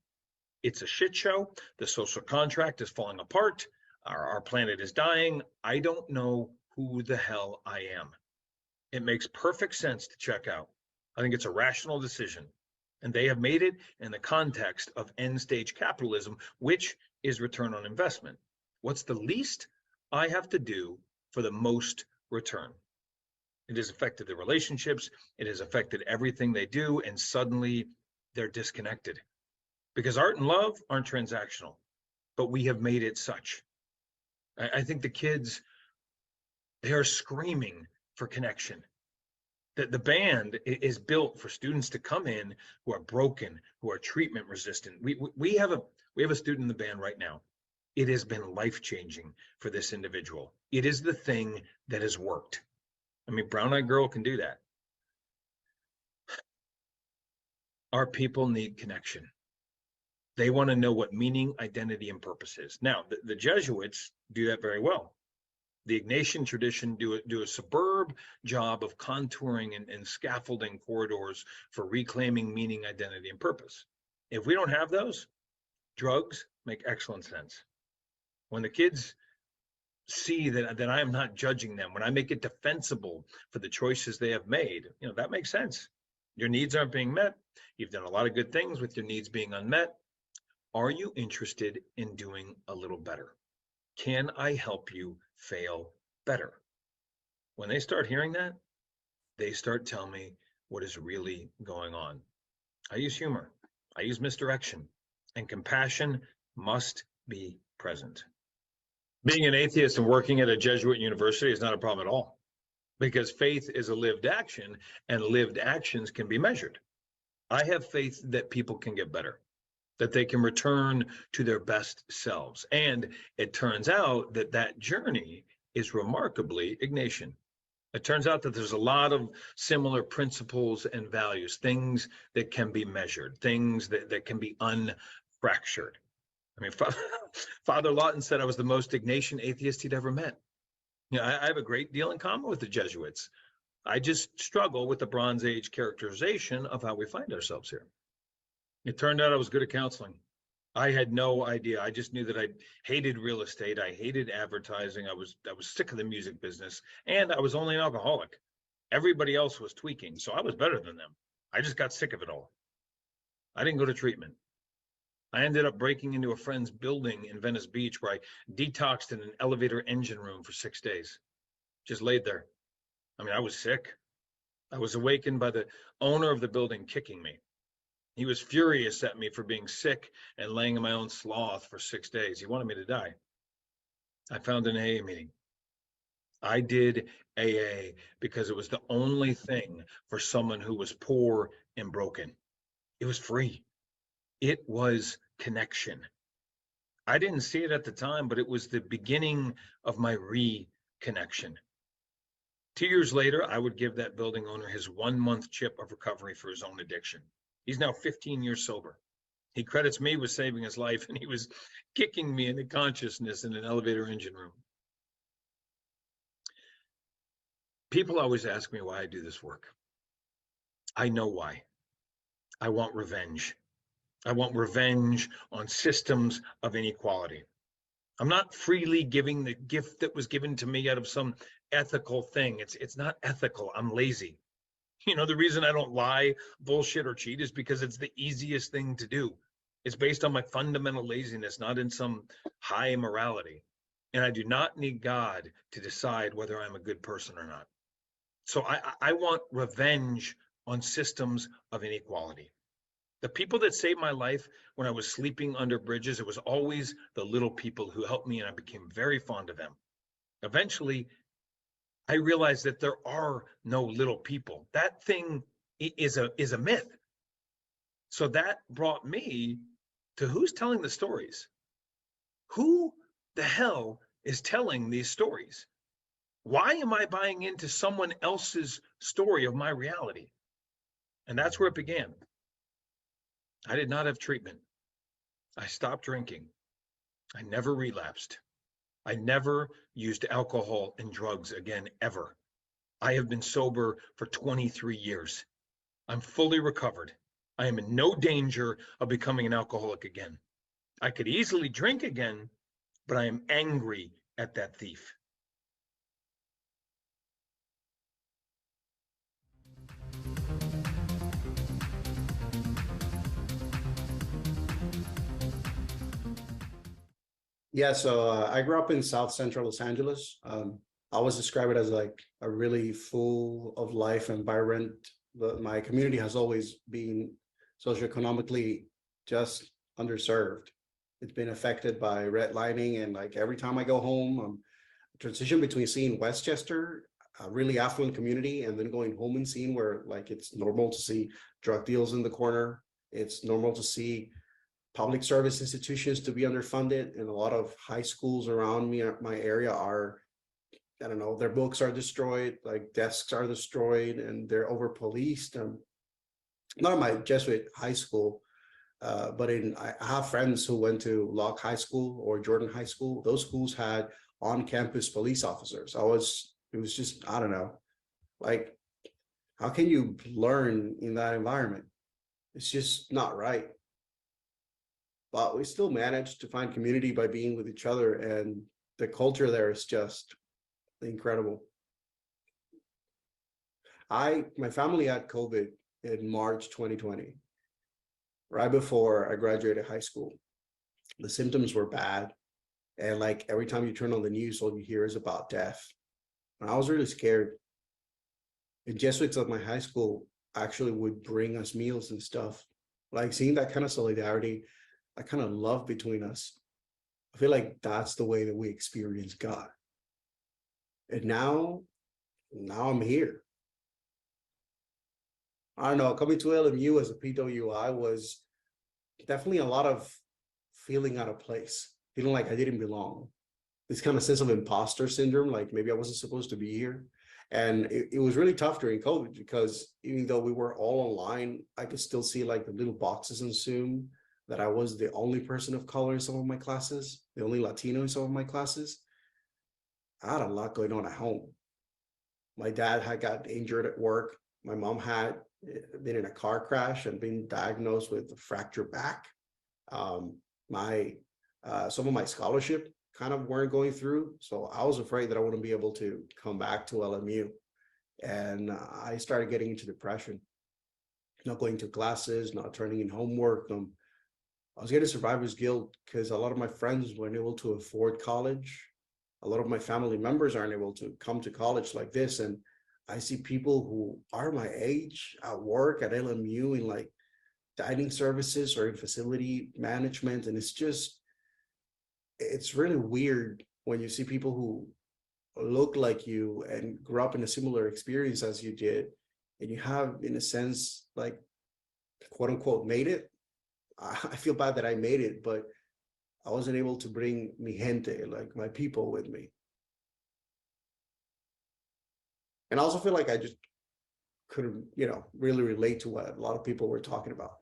It's a shit show. The social contract is falling apart. Our planet is dying. I don't know who the hell I am. It makes perfect sense to check out. I think it's a rational decision. And they have made it in the context of end stage capitalism, which is return on investment. What's the least I have to do for the most return? It has affected their relationships. It has affected everything they do. And suddenly they're disconnected because art and love aren't transactional, but we have made it such. I think the kids, they are screaming for connection. The band is built for students to come in who are broken, who are treatment resistant. We have a student in the band right now. It has been life-changing for this individual. It is the thing that has worked. I mean, brown-eyed girl can do that. Our people need connection. They want to know what meaning, identity, and purpose is. Now, the Jesuits do that very well. The Ignatian tradition do a superb job of contouring and scaffolding corridors for reclaiming meaning, identity, and purpose. If we don't have those, drugs make excellent sense. When the kids see that I am not judging them, when I make it defensible for the choices they have made, that makes sense. Your needs aren't being met. You've done a lot of good things with your needs being unmet. Are you interested in doing a little better? Can I help you fail better? When they start hearing that, they start telling me what is really going on. I use humor. I use misdirection. And compassion must be present. Being an atheist and working at a Jesuit university is not a problem at all, because faith is a lived action and lived actions can be measured. I have faith that people can get better, that they can return to their best selves. And it turns out that journey is remarkably Ignatian. It turns out that there's a lot of similar principles and values, things that can be measured, things that can be unfractured. I mean, Father Lawton said I was the most Ignatian atheist he'd ever met. I have a great deal in common with the Jesuits. I just struggle with the Bronze Age characterization of how we find ourselves here. It turned out I was good at counseling. I had no idea. I just knew that I hated real estate. I hated advertising. I was sick of the music business, and I was only an alcoholic. Everybody else was tweaking, so I was better than them. I just got sick of it all. I didn't go to treatment. I ended up breaking into a friend's building in Venice Beach where I detoxed in an elevator engine room for 6 days. Just laid there. I mean, I was sick. I was awakened by the owner of the building kicking me. He was furious at me for being sick and laying in my own sloth for 6 days. He wanted me to die. I found an AA meeting. I did AA because it was the only thing for someone who was poor and broken. It was free. It was connection. I didn't see it at the time, but it was the beginning of my reconnection. 2 years later, I would give that building owner his 1 month chip of recovery for his own addiction. He's now 15 years sober. He credits me with saving his life, and he was kicking me into consciousness in an elevator engine room. People always ask me why I do this work. I know why. I want revenge. I want revenge on systems of inequality. I'm not freely giving the gift that was given to me out of some ethical thing. It's not ethical. I'm lazy. You know, the reason I don't lie, bullshit, or cheat is because it's the easiest thing to do. It's based on my fundamental laziness, not in some high morality. And I do not need God to decide whether I'm a good person or not. So I want revenge on systems of inequality. The people that saved my life when I was sleeping under bridges, it was always the little people who helped me, and I became very fond of them. Eventually, I realized that there are no little people. That thing is a myth. So that brought me to who's telling the stories? Who the hell is telling these stories? Why am I buying into someone else's story of my reality? And that's where it began. I did not have treatment. I stopped drinking. I never relapsed. I never used alcohol and drugs again, ever. I have been sober for 23 years. I'm fully recovered. I am in no danger of becoming an alcoholic again. I could easily drink again, but I am angry at that thief. Yeah, so I grew up in South Central Los Angeles. I always describe it as like a really full of life environment. My community has always been socioeconomically just underserved. It's been affected by redlining, and like every time I go home, transition between seeing Westchester, a really affluent community, and then going home and seeing where like it's normal to see drug deals in the corner. It's normal to see public service institutions to be underfunded, and a lot of high schools around me, my area, are, I don't know, their books are destroyed, like desks are destroyed, and they're over policed. Not in my Jesuit high school, but I have friends who went to Locke High School or Jordan High School. Those schools had on-campus police officers. It was just, I don't know, like, how can you learn in that environment? It's just not right. But we still managed to find community by being with each other, and the culture there is just incredible. My family had COVID in March 2020, right before I graduated high school. The symptoms were bad, and like every time you turn on the news, all you hear is about death. And I was really scared. And Jesuits at my high school actually would bring us meals and stuff. Like seeing that kind of solidarity, that kind of love between us. I feel like that's the way that we experience God. And now I'm here. I don't know, coming to LMU as a PWI was definitely a lot of feeling out of place, feeling like I didn't belong. This kind of sense of imposter syndrome, like maybe I wasn't supposed to be here. And it was really tough during COVID, because even though we were all online, I could still see like the little boxes in Zoom that I was the only person of color in some of my classes, the only Latino in some of my classes. I had a lot going on at home. My dad had got injured at work. My mom had been in a car crash and been diagnosed with a fractured back. Some of my scholarship kind of weren't going through, so I was afraid that I wouldn't be able to come back to LMU, and I started getting into depression, not going to classes, not turning in homework. I was getting survivor's guilt because a lot of my friends weren't able to afford college. A lot of my family members aren't able to come to college like this, and I see people who are my age at work at LMU in like dining services or in facility management. And it's really weird when you see people who look like you and grew up in a similar experience as you did, and you have, in a sense, like, quote unquote, made it. I feel bad that I made it, but I wasn't able to bring mi gente, like my people, with me. And I also feel like I just couldn't, really relate to what a lot of people were talking about,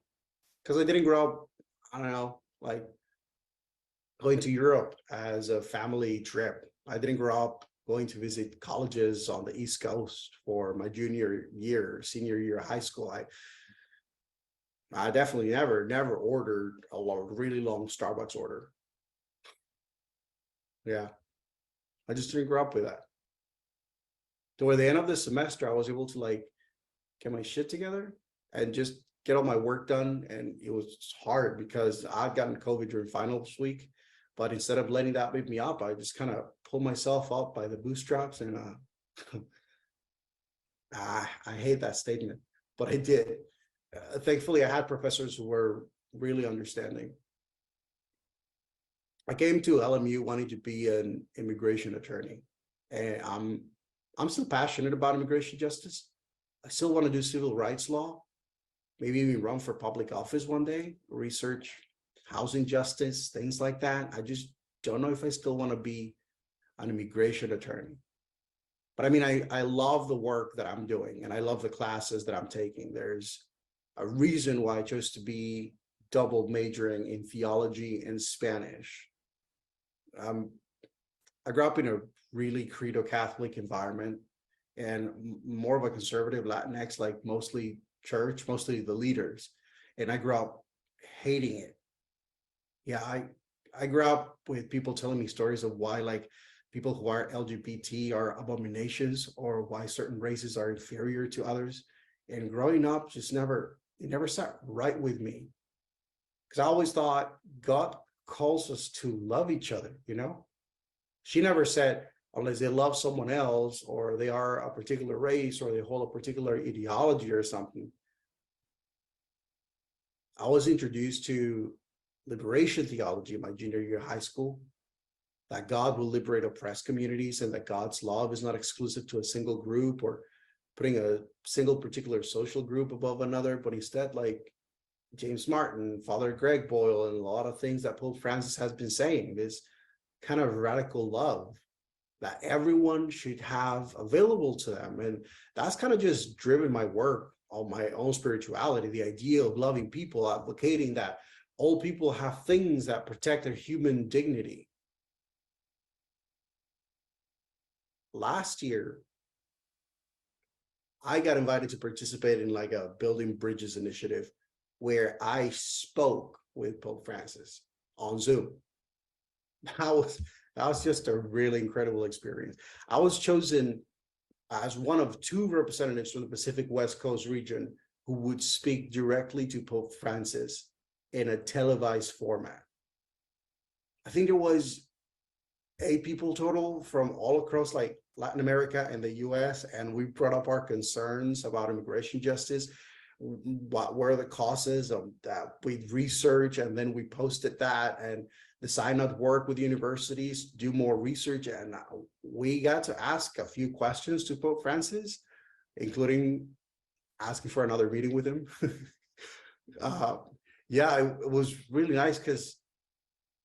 because I didn't grow up, I don't know, like going to Europe as a family trip. I didn't grow up going to visit colleges on the East Coast for my junior year, senior year of high school. I definitely never ordered a really long Starbucks order. Yeah. I just didn't grow up with that. Toward the end of the semester, I was able to like get my shit together and just get all my work done. And it was hard because I'd gotten COVID during finals week. But instead of letting that beat me up, I just kind of pulled myself up by the bootstraps. And I hate that statement, but I did. Thankfully, I had professors who were really understanding. I came to LMU wanting to be an immigration attorney, and I'm still passionate about immigration justice. I still want to do civil rights law, maybe even run for public office one day, research housing justice, things like that. I just don't know if I still want to be an immigration attorney. But I mean, I love the work that I'm doing, and I love the classes that I'm taking. There's a reason why I chose to be double majoring in theology and Spanish. I grew up in a really credo Catholic environment and more of a conservative Latinx, like mostly church, mostly the leaders. And I grew up hating it. Yeah, I grew up with people telling me stories of why like people who are LGBT are abominations or why certain races are inferior to others. And growing up just it never sat right with me. Because I always thought God calls us to love each other, you know? She never said, unless they love someone else or they are a particular race or they hold a particular ideology or something. I was introduced to liberation theology in my junior year of high school, that God will liberate oppressed communities and that God's love is not exclusive to a single group or putting a single particular social group above another, but instead like James Martin, Father Greg Boyle, and a lot of things that Pope Francis has been saying, this kind of radical love that everyone should have available to them. And that's kind of just driven my work on my own spirituality, the idea of loving people, advocating that all people have things that protect their human dignity. Last year, I got invited to participate in like a Building Bridges initiative where I spoke with Pope Francis on Zoom. That was just a really incredible experience. I was chosen as one of 2 representatives from the Pacific West Coast region who would speak directly to Pope Francis in a televised format. I think there was 8 people total from all across like Latin America and the US, and we brought up our concerns about immigration justice. What were the causes of that? We researched and then we posted that and decided not to work with universities, do more research. And we got to ask a few questions to Pope Francis, including asking for another meeting with him. Yeah, it was really nice because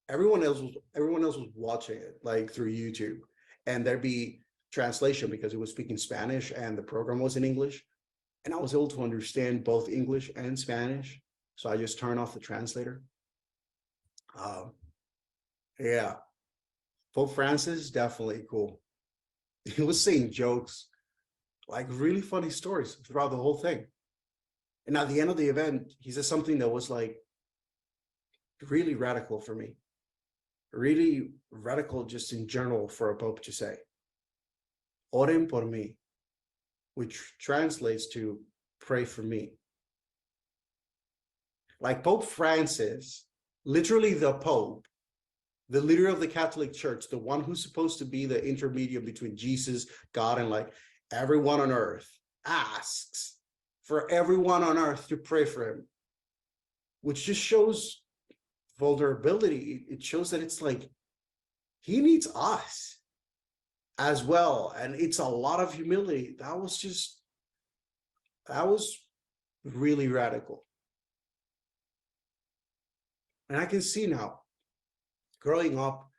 everyone else was watching it like through YouTube, and there'd be translation because it was speaking Spanish and the program was in English. And I was able to understand both English and Spanish. So I just turned off the translator. Yeah, Pope Francis, definitely cool. He was saying jokes, like really funny stories throughout the whole thing. And at the end of the event, he said something that was like really radical for me. Really radical just in general for a Pope to say. Oren por mí, which translates to pray for me. Like Pope Francis, literally the Pope, the leader of the Catholic Church, the one who's supposed to be the intermediate between Jesus, God, and like everyone on earth, asks for everyone on earth to pray for him, which just shows vulnerability. It shows that it's like he needs us as well. And it's a lot of humility. That was really radical. And I can see now, growing up,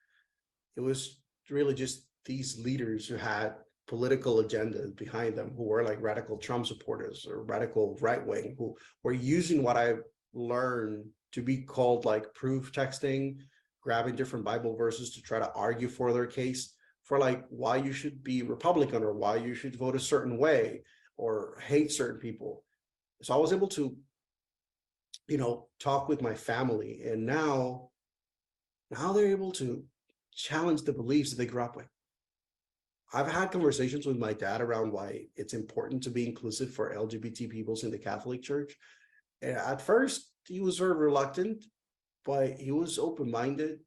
it was really just these leaders who had political agendas behind them, who were like radical Trump supporters or radical right wing, who were using what I learned to be called like proof texting, grabbing different Bible verses to try to argue for their case, for like why you should be Republican or why you should vote a certain way or hate certain people. So I was able to talk with my family. And now they're able to challenge the beliefs that they grew up with. I've had conversations with my dad around why it's important to be inclusive for LGBT peoples in the Catholic Church. And at first, he was sort of reluctant, but he was open-minded.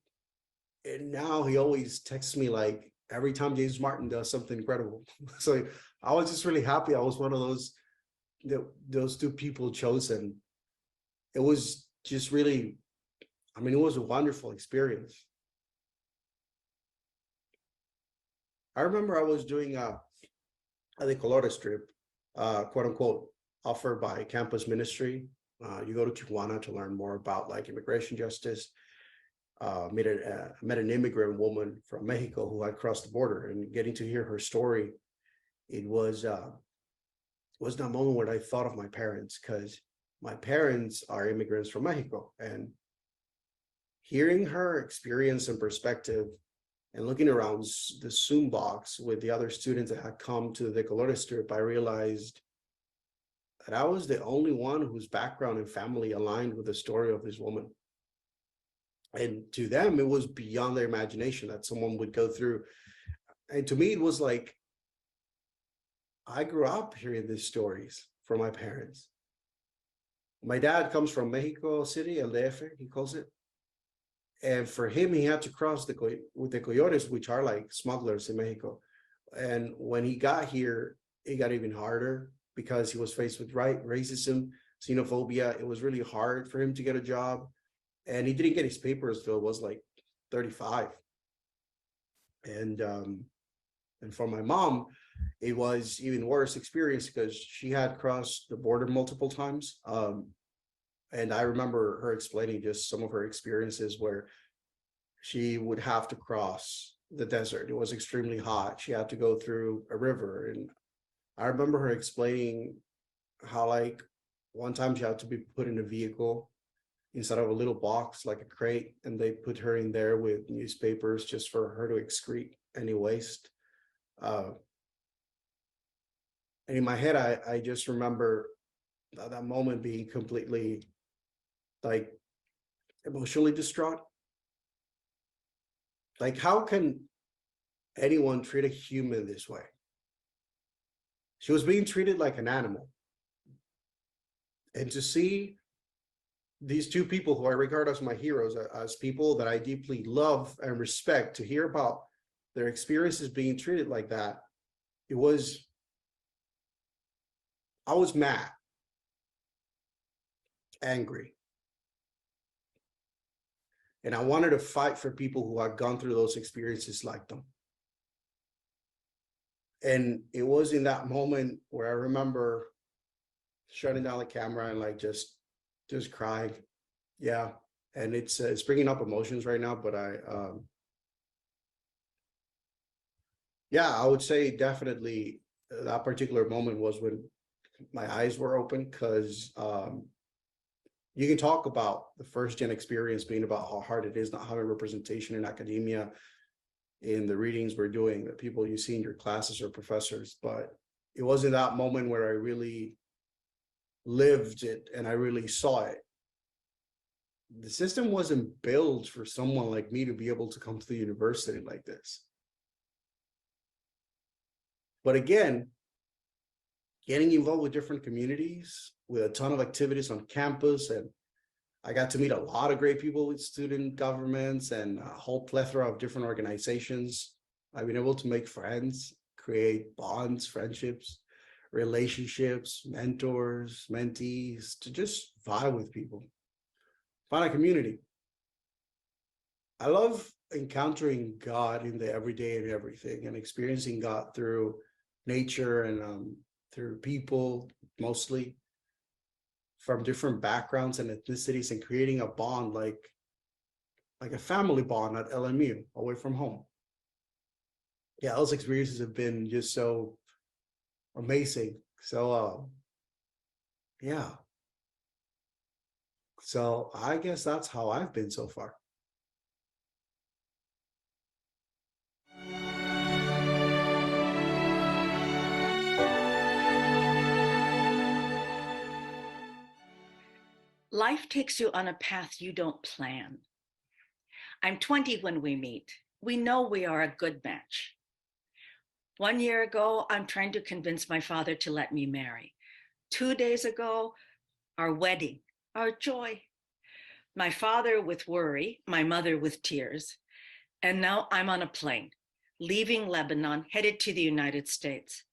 And now he always texts me like every time James Martin does something incredible. So I was just really happy I was one of those two people chosen. It was just really, it was a wonderful experience. I remember I was doing a Colores trip, quote unquote, offered by campus ministry. You go to Tijuana to learn more about like immigration justice. Met an immigrant woman from Mexico who had crossed the border, and getting to hear her story, it was that moment when I thought of my parents, because my parents are immigrants from Mexico, and hearing her experience and perspective and looking around the Zoom box with the other students that had come to the Colores trip, I realized that I was the only one whose background and family aligned with the story of this woman. And to them, it was beyond their imagination that someone would go through. And to me, it was like, I grew up hearing these stories from my parents. My dad comes from Mexico City, LDF, he calls it. And for him, he had to cross with the coyotes, which are like smugglers in Mexico. And when he got here, it got even harder because he was faced with racism, xenophobia. It was really hard for him to get a job. And he didn't get his papers till it was like 35. And for my mom, it was even worse experience because she had crossed the border multiple times. And I remember her explaining just some of her experiences where she would have to cross the desert. It was extremely hot. She had to go through a river. And I remember her explaining how like one time she had to be put in a vehicle inside of a little box, like a crate, and they put her in there with newspapers just for her to excrete any waste. And in my head, I just remember that moment being completely like emotionally distraught. Like, how can anyone treat a human this way? She was being treated like an animal. And to see these two people who I regard as my heroes, as people that I deeply love and respect, to hear about their experiences being treated like that, I was mad, angry. And I wanted to fight for people who had gone through those experiences like them. And it was in that moment where I remember shutting down the camera and like just crying. Yeah. And it's bringing up emotions right now, but I would say definitely that particular moment was when my eyes were open, because you can talk about the first gen experience being about how hard it is not having representation in academia, in the readings we're doing, the people you see in your classes or professors, but it was in that moment where I really lived it and I really saw it. The system wasn't built for someone like me to be able to come to the university like this. But again, getting involved with different communities, with a ton of activities on campus, and I got to meet a lot of great people with student governments and a whole plethora of different organizations. I've been able to make friends, create bonds, friendships, relationships, mentors, mentees, to just vibe with people, find a community. I love encountering God in the everyday and everything, and experiencing God through nature and through people, mostly from different backgrounds and ethnicities, and creating a bond like a family bond at LMU, away from home. Yeah, those experiences have been just so amazing. So yeah. So I guess that's how I've been so far. Life takes you on a path you don't plan. I'm 20 when we meet. We know we are a good match. 1 year ago, I'm trying to convince my father to let me marry. 2 days ago, our wedding, our joy. My father with worry, my mother with tears. And now I'm on a plane, leaving Lebanon, headed to the United States.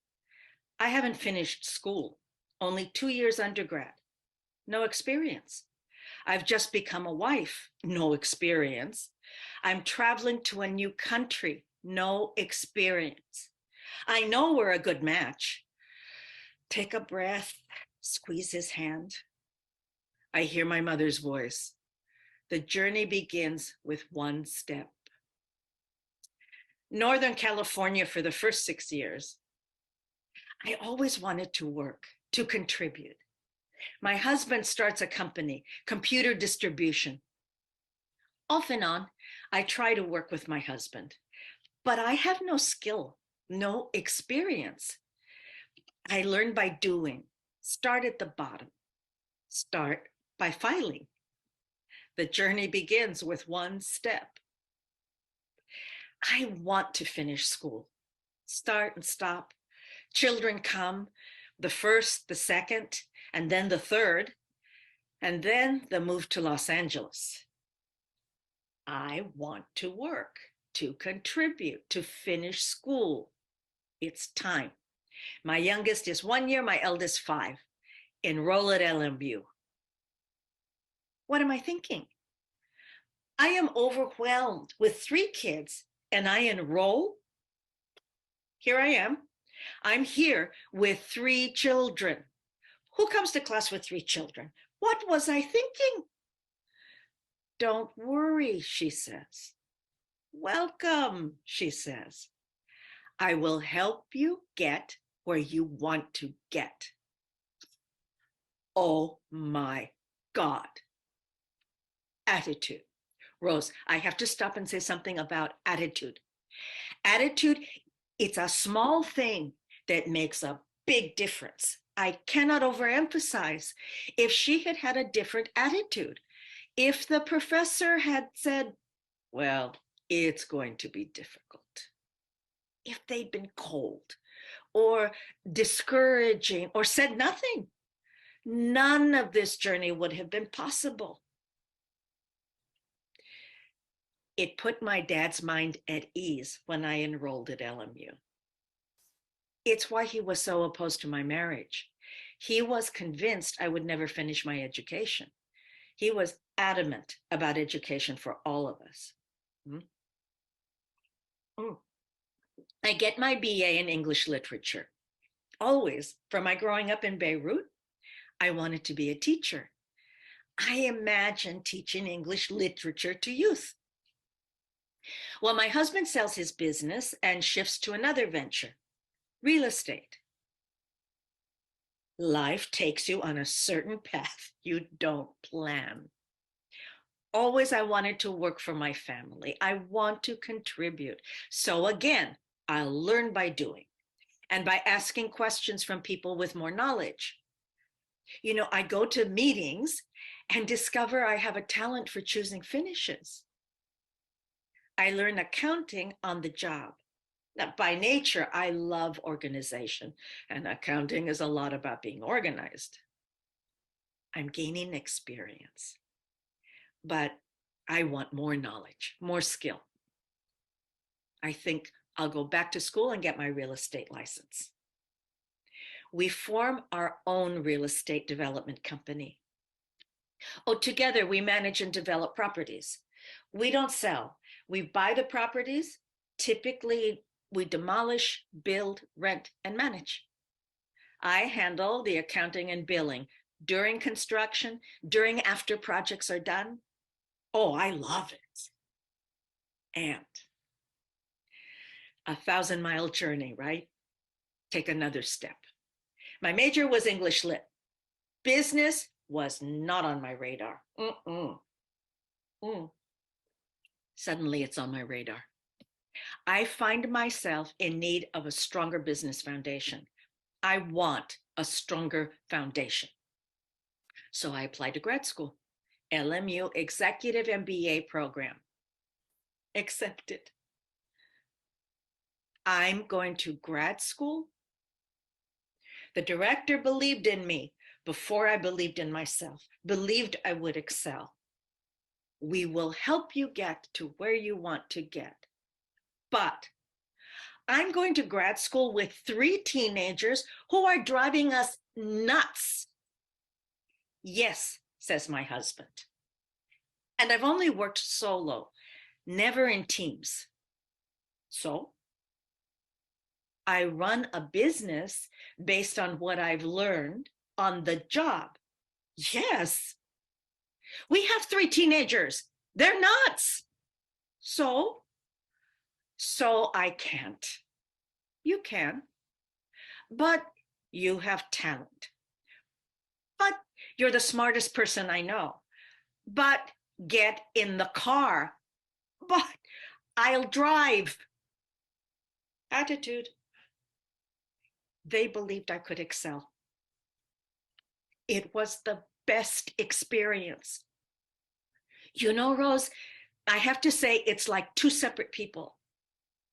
I haven't finished school, only 2 years undergrad. No experience. I've just become a wife, no experience. I'm traveling to a new country, no experience. I know we're a good match. Take a breath, squeeze his hand. I hear my mother's voice. The journey begins with one step. Northern California for the first 6 years. I always wanted to work, to contribute. My husband starts a company, computer distribution. Off and on, I try to work with my husband, but I have no skill, no experience. I learn by doing, start at the bottom, start by filing. The journey begins with one step. I want to finish school, start and stop. Children come, the first, the second, and then the third, and then the move to Los Angeles. I want to work, to contribute, to finish school. It's time. My youngest is 1 year, my eldest 5. Enroll at LMU. What am I thinking? I am overwhelmed with 3 kids and I enroll? Here I am. I'm here with 3 children. Who comes to class with 3 children? What was I thinking? Don't worry, she says. Welcome, she says. I will help you get where you want to get. Oh my God. Attitude. Rose, I have to stop and say something about attitude. Attitude, it's a small thing that makes a big difference. I cannot overemphasize. If she had had a different attitude, if the professor had said, well, it's going to be difficult. If they'd been cold or discouraging or said nothing, none of this journey would have been possible. It put my dad's mind at ease when I enrolled at LMU. It's why he was so opposed to my marriage. He was convinced I would never finish my education. He was adamant about education for all of us. I get my BA in English literature. Always, from my growing up in Beirut, I wanted to be a teacher. I imagined teaching English literature to youth. Well, my husband sells his business and shifts to another venture, real estate. Life takes you on a certain path you don't plan. Always I wanted to work for my family. I want to contribute. So again, I'll learn by doing and by asking questions from people with more knowledge. You know, I go to meetings and discover I have a talent for choosing finishes. I learn accounting on the job. Now, by nature, I love organization, and accounting is a lot about being organized. I'm gaining experience, but I want more knowledge, more skill. I think I'll go back to school and get my real estate license. We form our own real estate development company. Oh, together we manage and develop properties. We don't sell. We buy the properties. Typically, we demolish, build, rent, and manage. I handle the accounting and billing during construction, during after projects are done. Oh, I love it. And 1,000-mile journey, right? Take another step. My major was English Lit. Business was not on my radar. Suddenly it's on my radar. I find myself in need of a stronger business foundation. I want a stronger foundation. So I applied to grad school. LMU Executive MBA program. Accepted. I'm going to grad school. The director believed in me before I believed in myself, believed I would excel. We will help you get to where you want to get. But I'm going to grad school with 3 teenagers who are driving us nuts. Yes, says my husband. And I've only worked solo, never in teams. So I run a business based on what I've learned on the job. Yes. We have 3 teenagers. They're nuts. So I can't. You can. But you have talent. But you're the smartest person I know. But get in the car. But I'll drive. Attitude. They believed I could excel. It was the best experience. You know, Rose, I have to say it's like 2 separate people,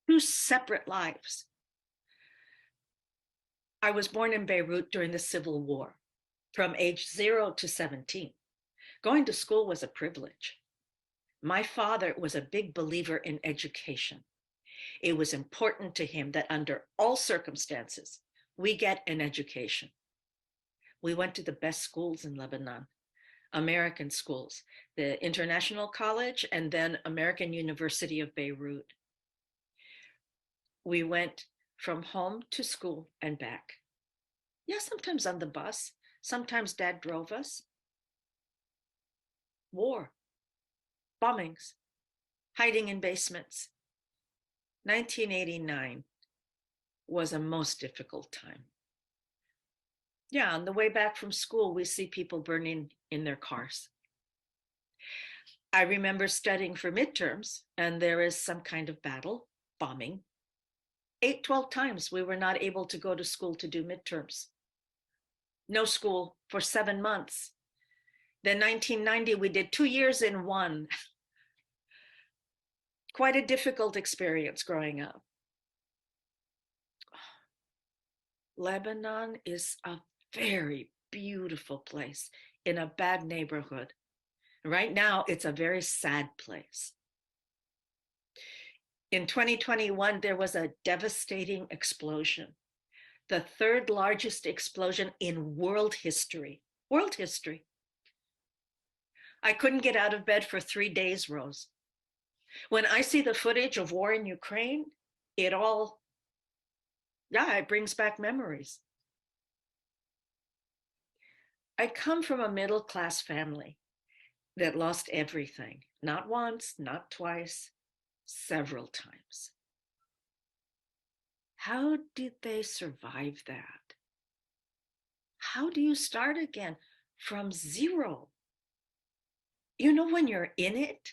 2 separate lives. I was born in Beirut during the Civil War, from age 0 to 17. Going to school was a privilege. My father was a big believer in education. It was important to him that under all circumstances, we get an education. We went to the best schools in Lebanon, American schools, the International College, and then American University of Beirut. We went from home to school and back. Yeah, sometimes on the bus. Sometimes Dad drove us. War, bombings, hiding in basements. 1989 was a most difficult time. Yeah, on the way back from school, we see people burning in their cars. I remember studying for midterms, and there is some kind of battle, bombing. 12 times we were not able to go to school to do midterms. No school for 7 months. Then 1990, we did 2 years in one. Quite a difficult experience growing up. Lebanon is a very beautiful place in a bad neighborhood. Right now, it's a very sad place. In 2021, there was a devastating explosion, the 3rd largest explosion in world history. World history. I couldn't get out of bed for 3 days, Rose. When I see the footage of war in Ukraine, it brings back memories. I come from a middle-class family that lost everything, not once, not twice, several times. How did they survive that? How do you start again from 0? You know, when you're in it,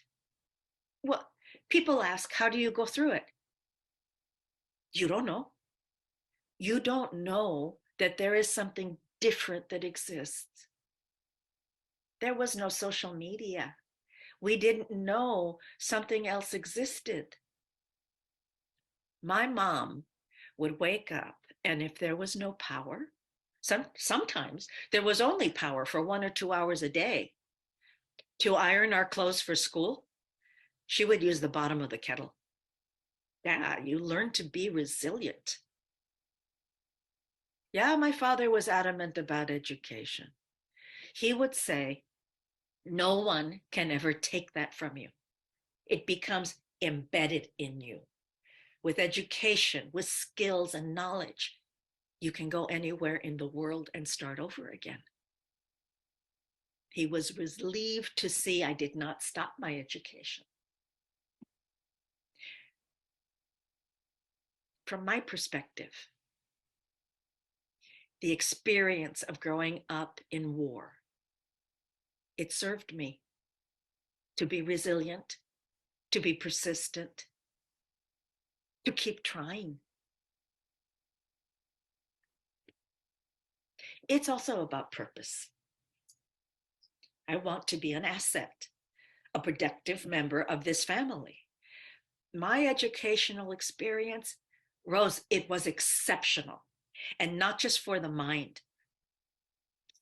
well, people ask, how do you go through it? You don't know. You don't know that there is something different that exists. There was no social media. We didn't know something else existed. My mom would wake up, and if there was no power, sometimes there was only power for 1 or 2 hours a day to iron our clothes for school, she would use the bottom of the kettle. Yeah, you learn to be resilient. Yeah, my father was adamant about education. He would say, no one can ever take that from you. It becomes embedded in you. With education, with skills and knowledge, you can go anywhere in the world and start over again. He was relieved to see I did not stop my education. From my perspective, the experience of growing up in war, it served me to be resilient, to be persistent, to keep trying. It's also about purpose. I want to be an asset, a productive member of this family. My educational experience, Rose, it was exceptional. And not just for the mind,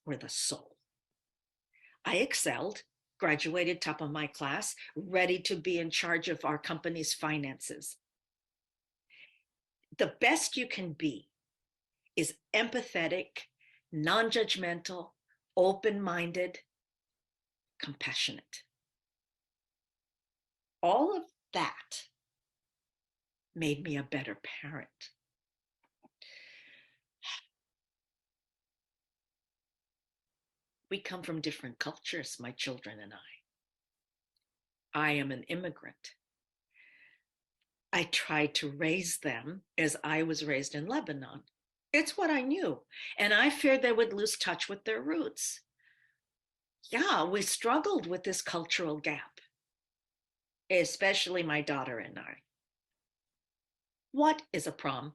for the soul. I excelled, graduated top of my class, ready to be in charge of our company's finances. The best you can be is empathetic, non-judgmental, open-minded, compassionate. All of that made me a better parent. We come from different cultures, my children and I. I am an immigrant. I tried to raise them as I was raised in Lebanon. It's what I knew, and I feared they would lose touch with their roots. Yeah, we struggled with this cultural gap, especially my daughter and I. What is a prom?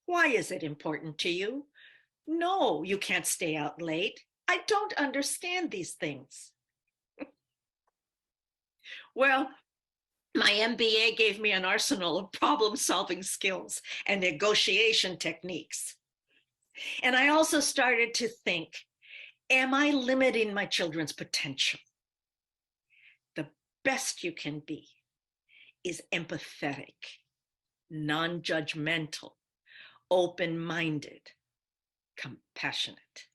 Why is it important to you? No, you can't stay out late. I don't understand these things. Well, my MBA gave me an arsenal of problem-solving skills and negotiation techniques. And I also started to think, am I limiting my children's potential? The best you can be is empathetic, non-judgmental, open-minded, compassionate.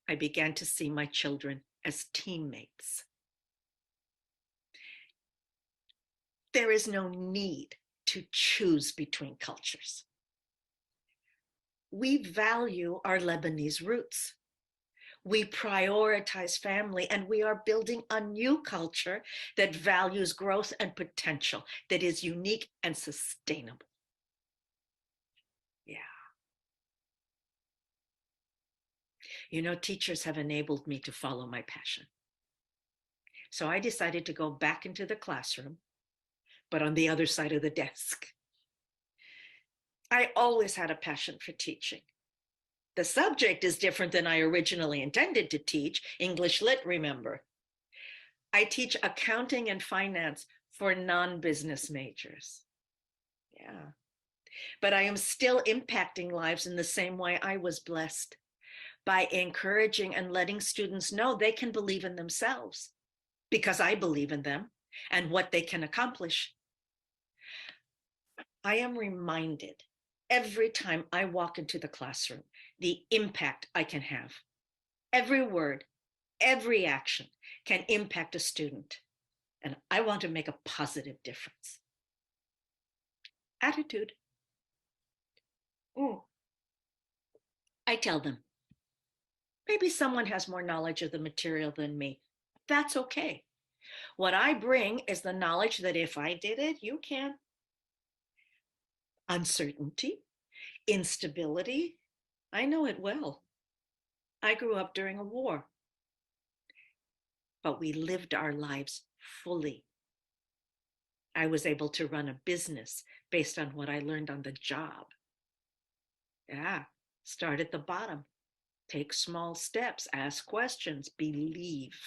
I began to see my children as teammates. There is no need to choose between cultures. We value our Lebanese roots. We prioritize family, and we are building a new culture that values growth and potential, that is unique and sustainable. Yeah. You know, teachers have enabled me to follow my passion. So I decided to go back into the classroom, but on the other side of the desk. I always had a passion for teaching. The subject is different than I originally intended to teach, English Lit, remember. I teach accounting and finance for non-business majors. Yeah. But I am still impacting lives in the same way I was blessed, by encouraging and letting students know they can believe in themselves because I believe in them and what they can accomplish. I am reminded every time I walk into the classroom, the impact I can have. Every word, every action can impact a student, and I want to make a positive difference. Attitude. I tell them, maybe someone has more knowledge of the material than me. That's okay. What I bring is the knowledge that if I did it, you can. Uncertainty, instability, I know it well. I grew up during a war, but we lived our lives fully. I was able to run a business based on what I learned on the job. Yeah, start at the bottom. Take small steps, ask questions, believe.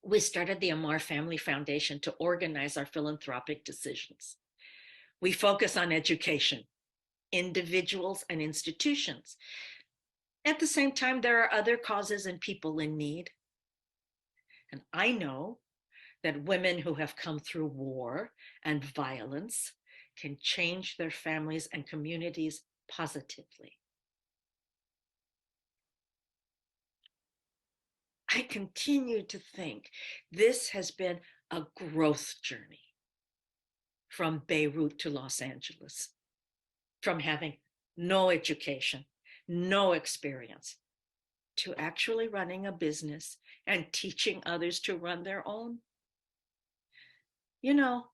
We started the Ahmar Family Foundation to organize our philanthropic decisions. We focus on education, individuals and institutions. At the same time, there are other causes and people in need. And I know that women who have come through war and violence can change their families and communities positively. I continue to think this has been a growth journey from Beirut to Los Angeles, from having no education, no experience, to actually running a business and teaching others to run their own. You know,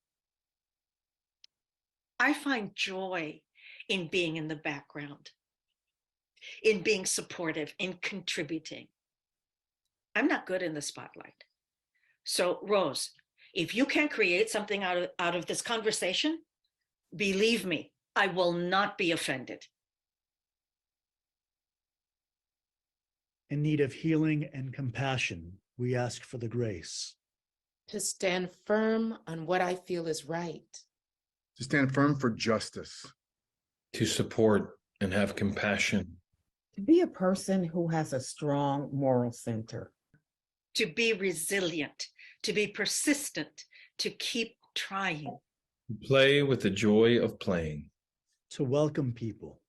I find joy in being in the background, in being supportive, in contributing. I'm not good in the spotlight. So Rose, if you can create something out of this conversation, believe me, I will not be offended. In need of healing and compassion, we ask for the grace. To stand firm on what I feel is right. To stand firm for justice. To support and have compassion. To be a person who has a strong moral center. To be resilient, to be persistent, to keep trying. Play with the joy of playing. To welcome people.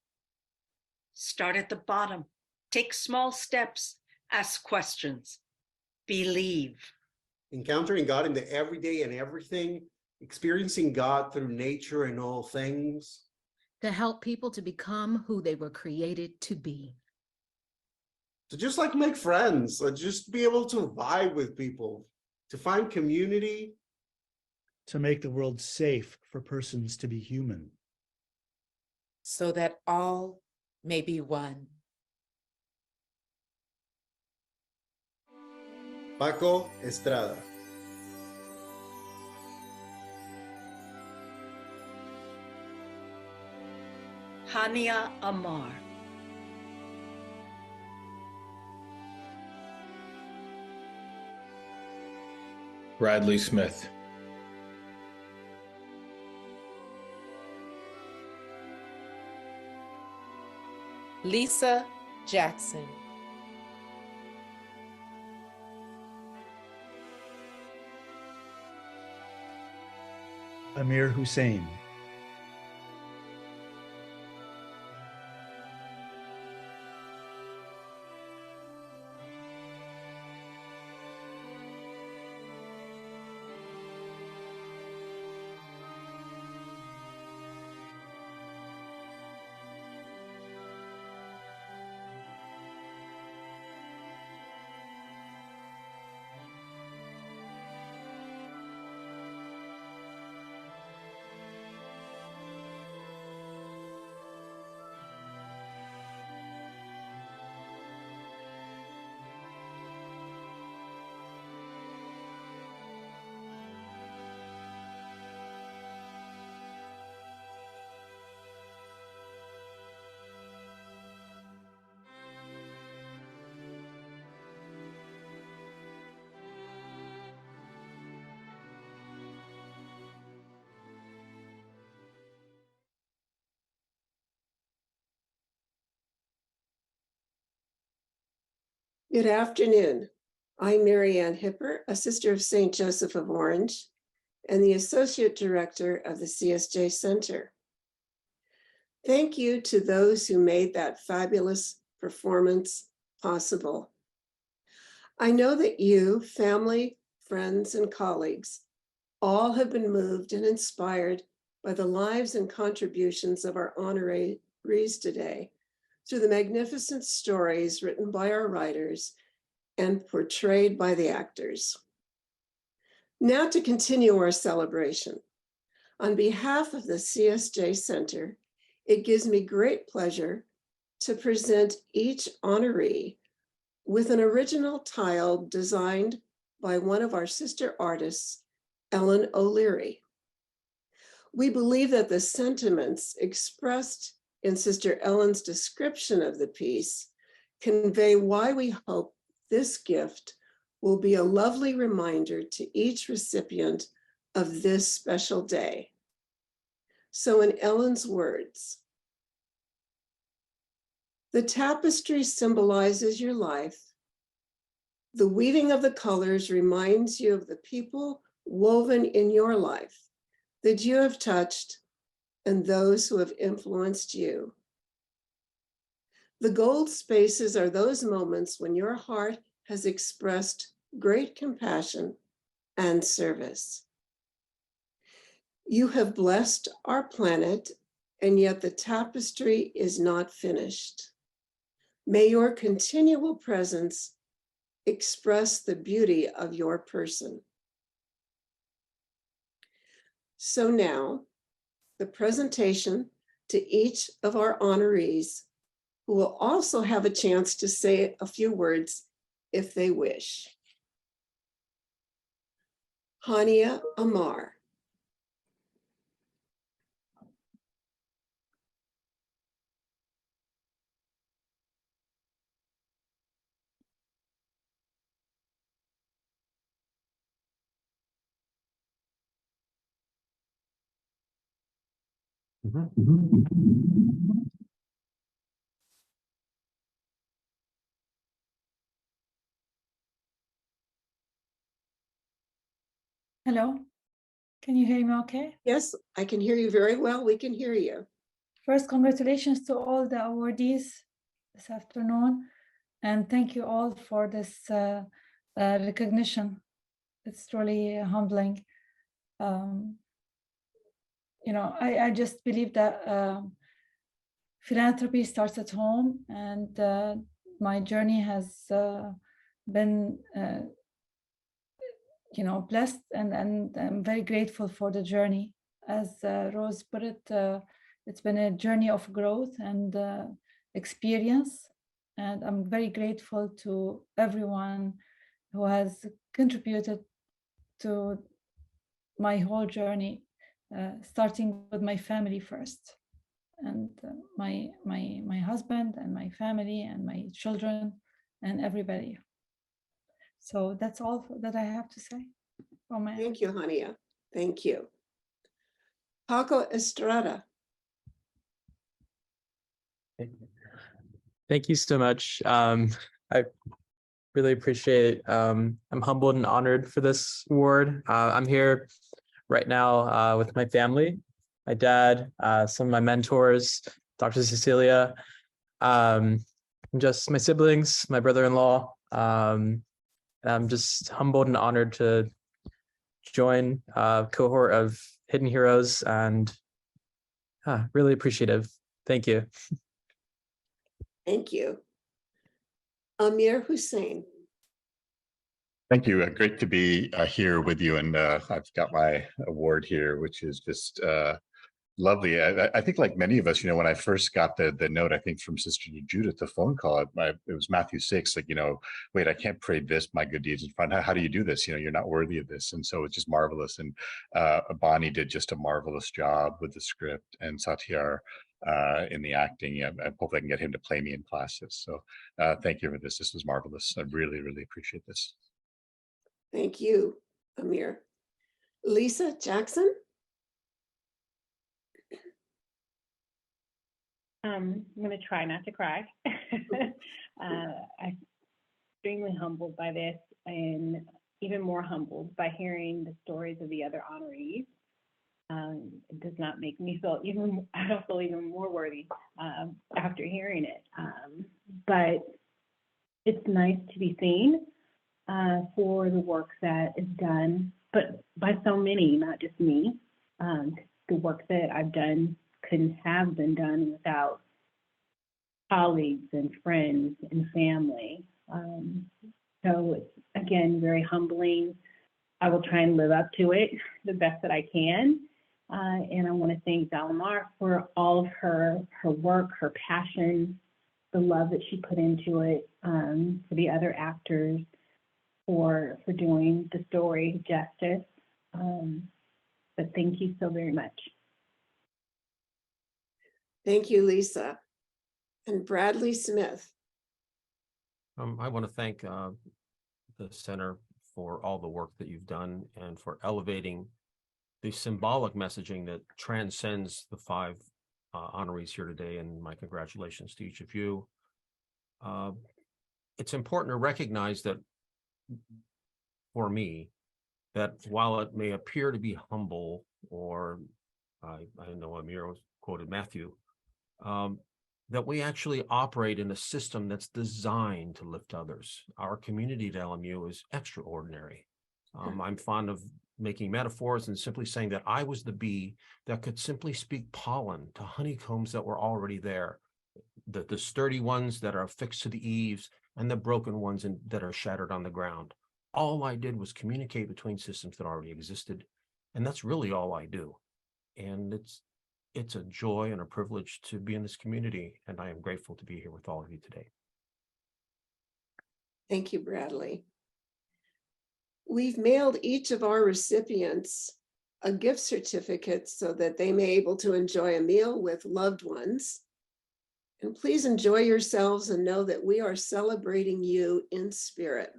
Start at the bottom, take small steps, ask questions, believe. Encountering God in the everyday and everything, experiencing God through nature and all things. To help people to become who they were created to be. To just like make friends, or just be able to vibe with people, to find community. To make the world safe for persons to be human. So that all may be one. Paco, Estrada. Hania Ahmar. Bradley Smith. Lisa Jackson. Amir Hussain. Good afternoon. I'm Mary Ann Hipper, a sister of St. Joseph of Orange and the Associate Director of the CSJ Center. Thank you to those who made that fabulous performance possible. I know that you, family, friends, and colleagues, all have been moved and inspired by the lives and contributions of our honorees today through the magnificent stories written by our writers and portrayed by the actors. Now to continue our celebration. On behalf of the CSJ Center, it gives me great pleasure to present each honoree with an original tile designed by one of our sister artists, Ellen O'Leary. We believe that the sentiments expressed in Sister Ellen's description of the piece convey why we hope this gift will be a lovely reminder to each recipient of this special day. So in Ellen's words, the tapestry symbolizes your life. The weaving of the colors reminds you of the people woven in your life that you have touched and those who have influenced you. The gold spaces are those moments when your heart has expressed great compassion and service. You have blessed our planet, and yet the tapestry is not finished. May your continual presence express the beauty of your person. So now, the presentation to each of our honorees, who will also have a chance to say a few words if they wish. Hania Ahmar. Hello, can you hear me okay? Yes, I can hear you very well. We can hear you. First, congratulations to all the awardees this afternoon, and thank you all for this recognition. It's really humbling. You know, I just believe that philanthropy starts at home, and my journey has been you know, blessed, and I'm very grateful for the journey. As Rose put it, it's been a journey of growth and experience, and I'm very grateful to everyone who has contributed to my whole journey, starting with my family first, and my husband and my family and my children and everybody. So that's all that I have to say. Oh man. Thank you, Hania. Thank you. Paco Estrada. Thank you so much. I really appreciate it. I'm humbled and honored for this award. I'm here right now with my family, my dad, some of my mentors, Dr. Cecilia, just my siblings, my brother-in-law. I'm just humbled and honored to join a cohort of hidden heroes, and really appreciative. Thank you. Thank you. Amir Hussain. Thank you. Great to be here with you. And I've got my award here, which is just lovely. I think, like many of us, you know, when I first got the note, I think from Sister Judith, the phone call, it was Matthew 6, like, you know, wait, I can't pray this, my good deeds in front. How do you do this? You know, you're not worthy of this. And so it's just marvelous. And Bonnie did just a marvelous job with the script, and Satyar in the acting. I hope I can get him to play me in classes. So thank you for this. This was marvelous. I really, really appreciate this. Thank you, Amir. Lisa Jackson. I'm going to try not to cry. I'm extremely humbled by this, and even more humbled by hearing the stories of the other honorees. It does not make me feel even, I don't feel even more worthy after hearing it. But it's nice to be seen for the work that is done, but by so many, not just me. The work that I've done couldn't have been done without colleagues and friends and family. So it's, again, very humbling. I will try and live up to it the best that I can. And I want to thank Bellarmine for all of her work, her passion, the love that she put into it, for the other actors, for doing the story justice. But thank you so very much. Thank you, Lisa. And Bradley Smith. I want to thank the center for all the work that you've done and for elevating the symbolic messaging that transcends the 5 honorees here today, and my congratulations to each of you. It's important to recognize that, for me, that while it may appear to be humble, or I know Amir quoted Matthew, that we actually operate in a system that's designed to lift others. Our community at LMU is extraordinary. I'm fond of making metaphors and simply saying that I was the bee that could simply speak pollen to honeycombs that were already there, the sturdy ones that are affixed to the eaves and the broken ones that are shattered on the ground. All I did was communicate between systems that already existed, and that's really all I do. And it's a joy and a privilege to be in this community, and I am grateful to be here with all of you today. Thank you, Bradley. We've mailed each of our recipients a gift certificate so that they may be able to enjoy a meal with loved ones. And please enjoy yourselves and know that we are celebrating you in spirit.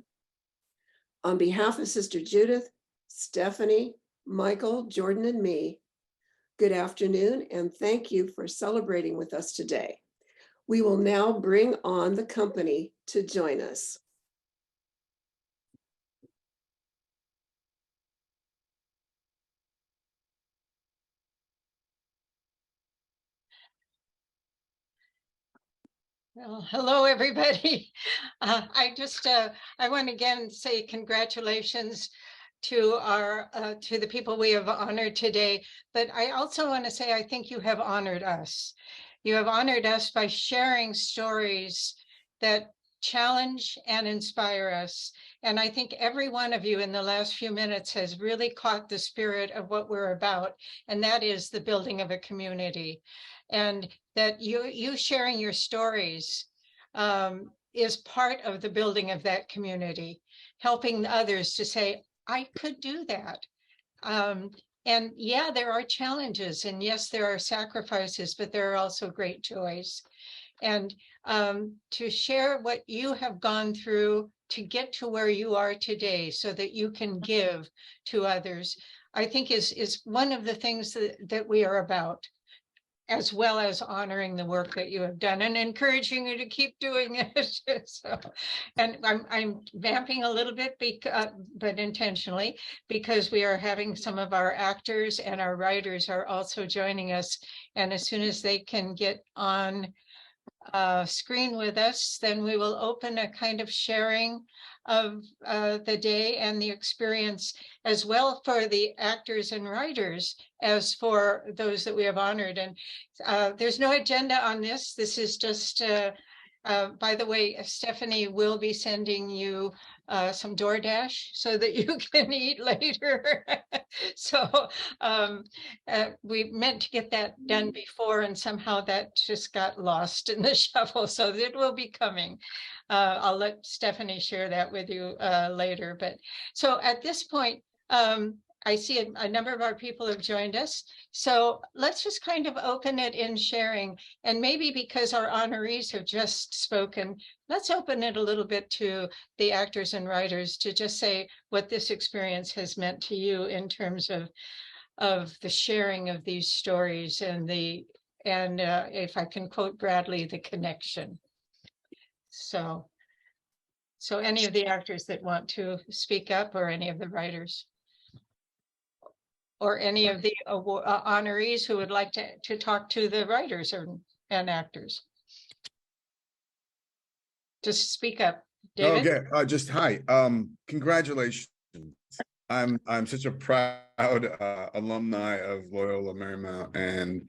On behalf of Sister Judith, Stephanie, Michael, Jordan, and me, good afternoon, and thank you for celebrating with us today. We will now bring on the company to join us. Well, hello, everybody. I want to again say congratulations to to the people we have honored today. But I also want to say I think you have honored us. You have honored us by sharing stories that challenge and inspire us. And I think every one of you in the last few minutes has really caught the spirit of what we're about, and that is the building of a community. And that you sharing your stories is part of the building of that community, helping others to say, I could do that. And yeah, there are challenges, and yes, there are sacrifices, but there are also great joys. And to share what you have gone through to get to where you are today so that you can give to others, I think is one of the things that we are about, as well as honoring the work that you have done and encouraging you to keep doing it. So, and I'm vamping a little bit, but intentionally, because we are having some of our actors and our writers are also joining us. And as soon as they can get on screen with us, then we will open a kind of sharing of the day and the experience, as well for the actors and writers as for those that we have honored. And there's no agenda on this. This is just, by the way, Stephanie will be sending you some DoorDash so that you can eat later. So we meant to get that done before, and somehow that just got lost in the shuffle. So it will be coming. I'll let Stephanie share that with you later. But so at this point, I see a number of our people have joined us. So let's just kind of open it in sharing. And maybe because our honorees have just spoken, let's open it a little bit to the actors and writers to just say what this experience has meant to you in terms of the sharing of these stories and if I can quote Bradley, the connection. So any of the actors that want to speak up, or any of the writers, or any of the honorees who would like to talk to the writers and actors. Just speak up, David. Okay, just hi. Congratulations. I'm such a proud alumni of Loyola Marymount, and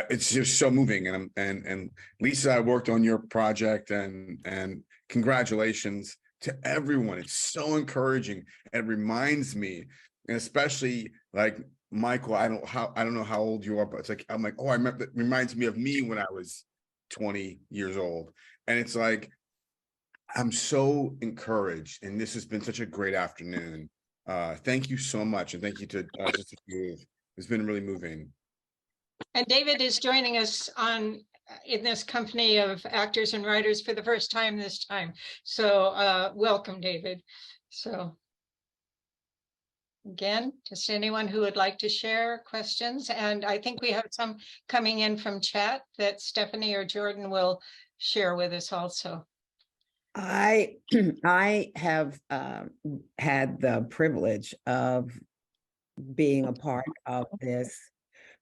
it's just so moving. And Lisa, I worked on your project, and congratulations to everyone. It's so encouraging. It reminds me, and especially like Michael, I don't know how old you are, but it's like, I'm like, oh, I remember, that reminds me of me when I was 20 years old. And it's like, I'm so encouraged, and this has been such a great afternoon. Thank you so much, and thank you to just a few. It's been really moving. And David is joining us in this company of actors and writers for the first time this time. So welcome, David. So again, just anyone who would like to share questions. And I think we have some coming in from chat that Stephanie or Jordan will share with us also. I have had the privilege of being a part of this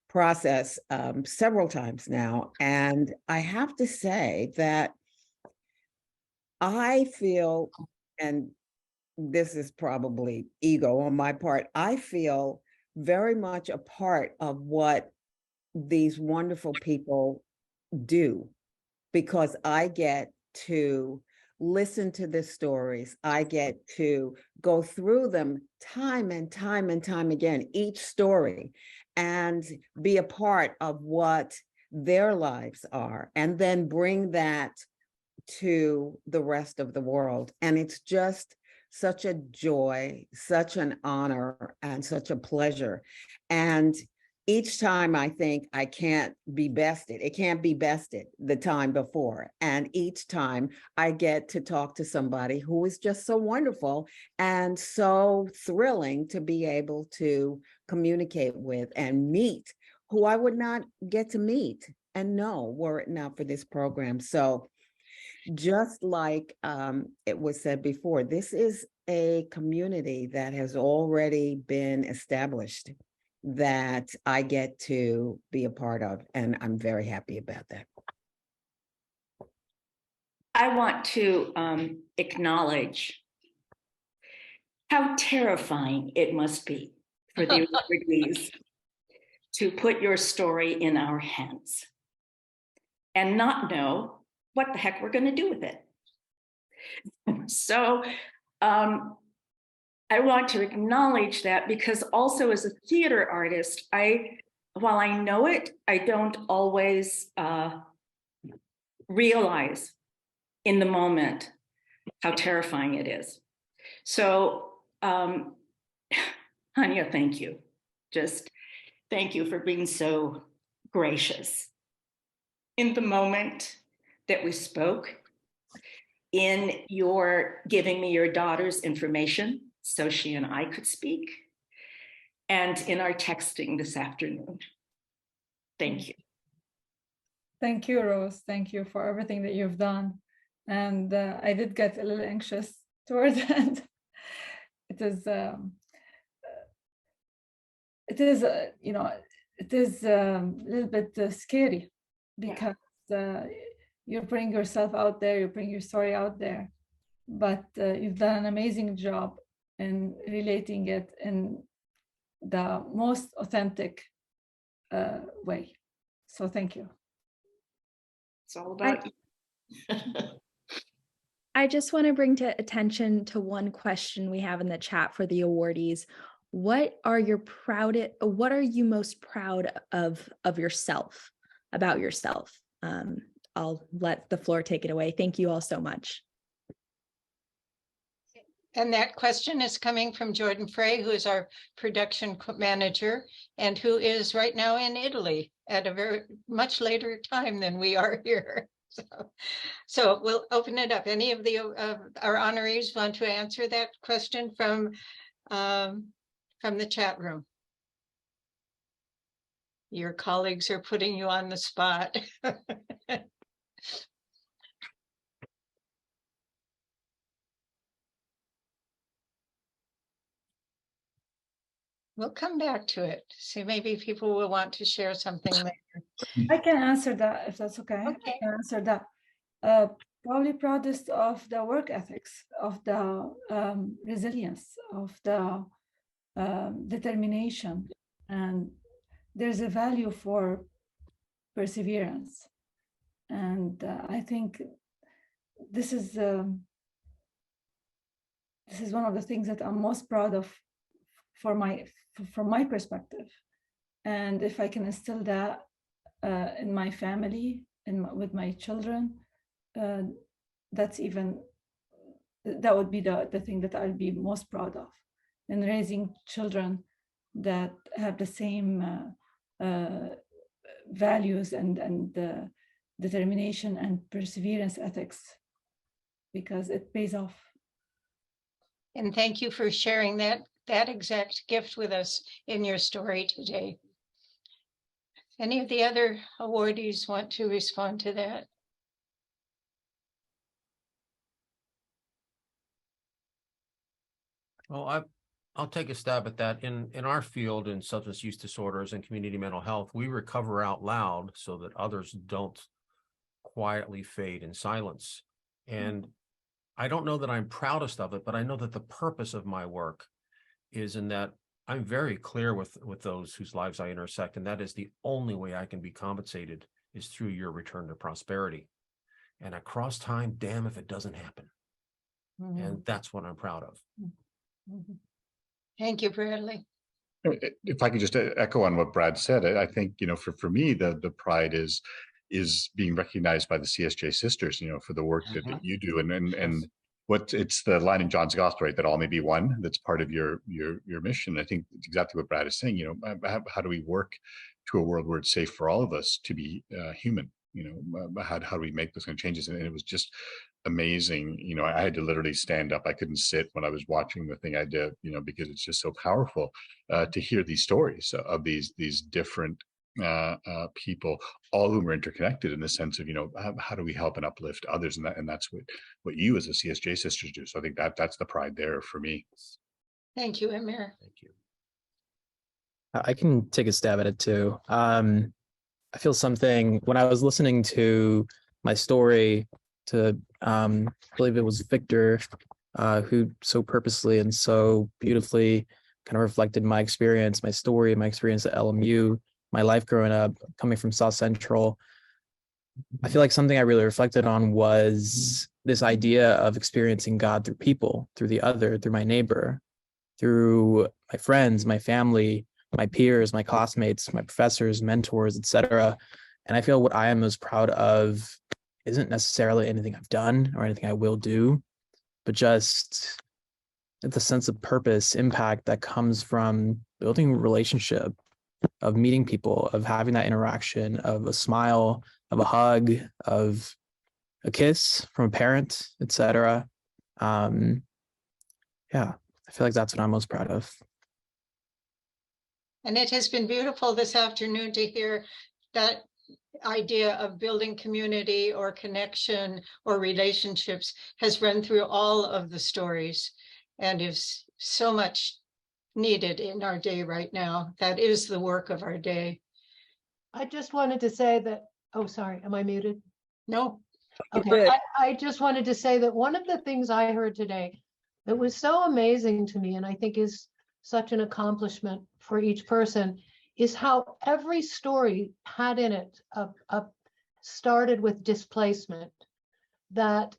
process several times now. And I have to say that I feel, and this is probably ego on my part, I feel very much a part of what these wonderful people do, because I get to listen to the stories. I get to go through them time and time and time again, each story, and be a part of what their lives are, and then bring that to the rest of the world. And it's just such a joy, such an honor, and such a pleasure. And each time I think I can't be bested, it can't be bested the time before. And each time I get to talk to somebody who is just so wonderful and so thrilling to be able to communicate with and meet who I would not get to meet and know were it not for this program. So just like it was said before, this is a community that has already been established that I get to be a part of, and I'm very happy about that. I want to acknowledge how terrifying it must be for the awardees to put your story in our hands and not know what the heck we're going to do with it. So I want to acknowledge that, because also as a theater artist, while I know it, I don't always realize in the moment how terrifying it is. So Hania, thank you. Just thank you for being so gracious. In the moment that we spoke, in your giving me your daughter's information so she and I could speak, and in our texting this afternoon. Thank you. Thank you, Rose. Thank you for everything that you've done. And I did get a little anxious towards the end. It is a little bit scary, because you bring yourself out there, you bring your story out there, but you've done an amazing job in relating it in the most authentic way. So thank you. It's all about you. I just want to bring to attention to one question we have in the chat for the awardees. What are you most proud of yourself, about yourself? I'll let the floor take it away. Thank you all so much. And that question is coming from Jordan Frey, who is our production manager and who is right now in Italy at a very much later time than we are here. So we'll open it up. Any of our honorees want to answer that question from the chat room? Your colleagues are putting you on the spot. We'll come back to it. See, maybe people will want to share something later. I can answer that if that's okay. Okay. I can answer that. Probably proudest of the work ethics, of the resilience, of the determination, and there's a value for perseverance. And I think this is one of the things that I'm most proud of from my perspective. And if I can instill that in my family and with my children, that would be the thing that I'll be most proud of, in raising children that have the same values and determination and perseverance ethics, because it pays off. And thank you for sharing that exact gift with us in your story today. Any of the other awardees want to respond to that? Well, I'll take a stab at that. In our field, in substance use disorders and community mental health, we recover out loud so that others don't quietly fade in silence. And I don't know that I'm proudest of it, but I know that the purpose of my work is in that I'm very clear with those whose lives I intersect, and that is the only way I can be compensated is through your return to prosperity. And across time, damn if it doesn't happen. And that's what I'm proud of. Thank you, Bradley. If I could just echo on what Brad said, I think, for me, the pride is being recognized by the CSJ sisters, for the work that you do. And it's the line in John's gospel, right? That all may be one. That's part of your mission. I think it's exactly what Brad is saying. How do we work to a world where it's safe for all of us to be human? How do we make those kind of changes? And it was just amazing. You know, I had to literally stand up. I couldn't sit when I was watching the thing I did, you know, because it's just so powerful to hear these stories of these different people, all of whom are interconnected in the sense of, you know, how do we help and uplift others? And that's what you as the CSJ sisters do. So I think that's the pride there for me. Thank you, Amir. Thank you. I can take a stab at it too. I feel something when I was listening to my story to, I believe it was Victor, who so purposely and so beautifully kind of reflected my experience, my story, my experience at LMU, my life growing up, coming from South Central. I feel like something I really reflected on was this idea of experiencing God through people, through the other, through my neighbor, through my friends, my family, my peers, my classmates, my professors, mentors, etc. And I feel what I am most proud of isn't necessarily anything I've done or anything I will do, but just the sense of purpose, impact that comes from building a relationship, of meeting people, of having that interaction, of a smile, of a hug, of a kiss from a parent, etc. Yeah, I feel like that's what I'm most proud of. And it has been beautiful this afternoon to hear that idea of building community or connection or relationships has run through all of the stories and is so much needed in our day right now. That is the work of our day. I just wanted to say that, oh, sorry, am I muted? No. Okay, I just wanted to say that one of the things I heard today that was so amazing to me, and I think is such an accomplishment for each person, is how every story had in it started with displacement, that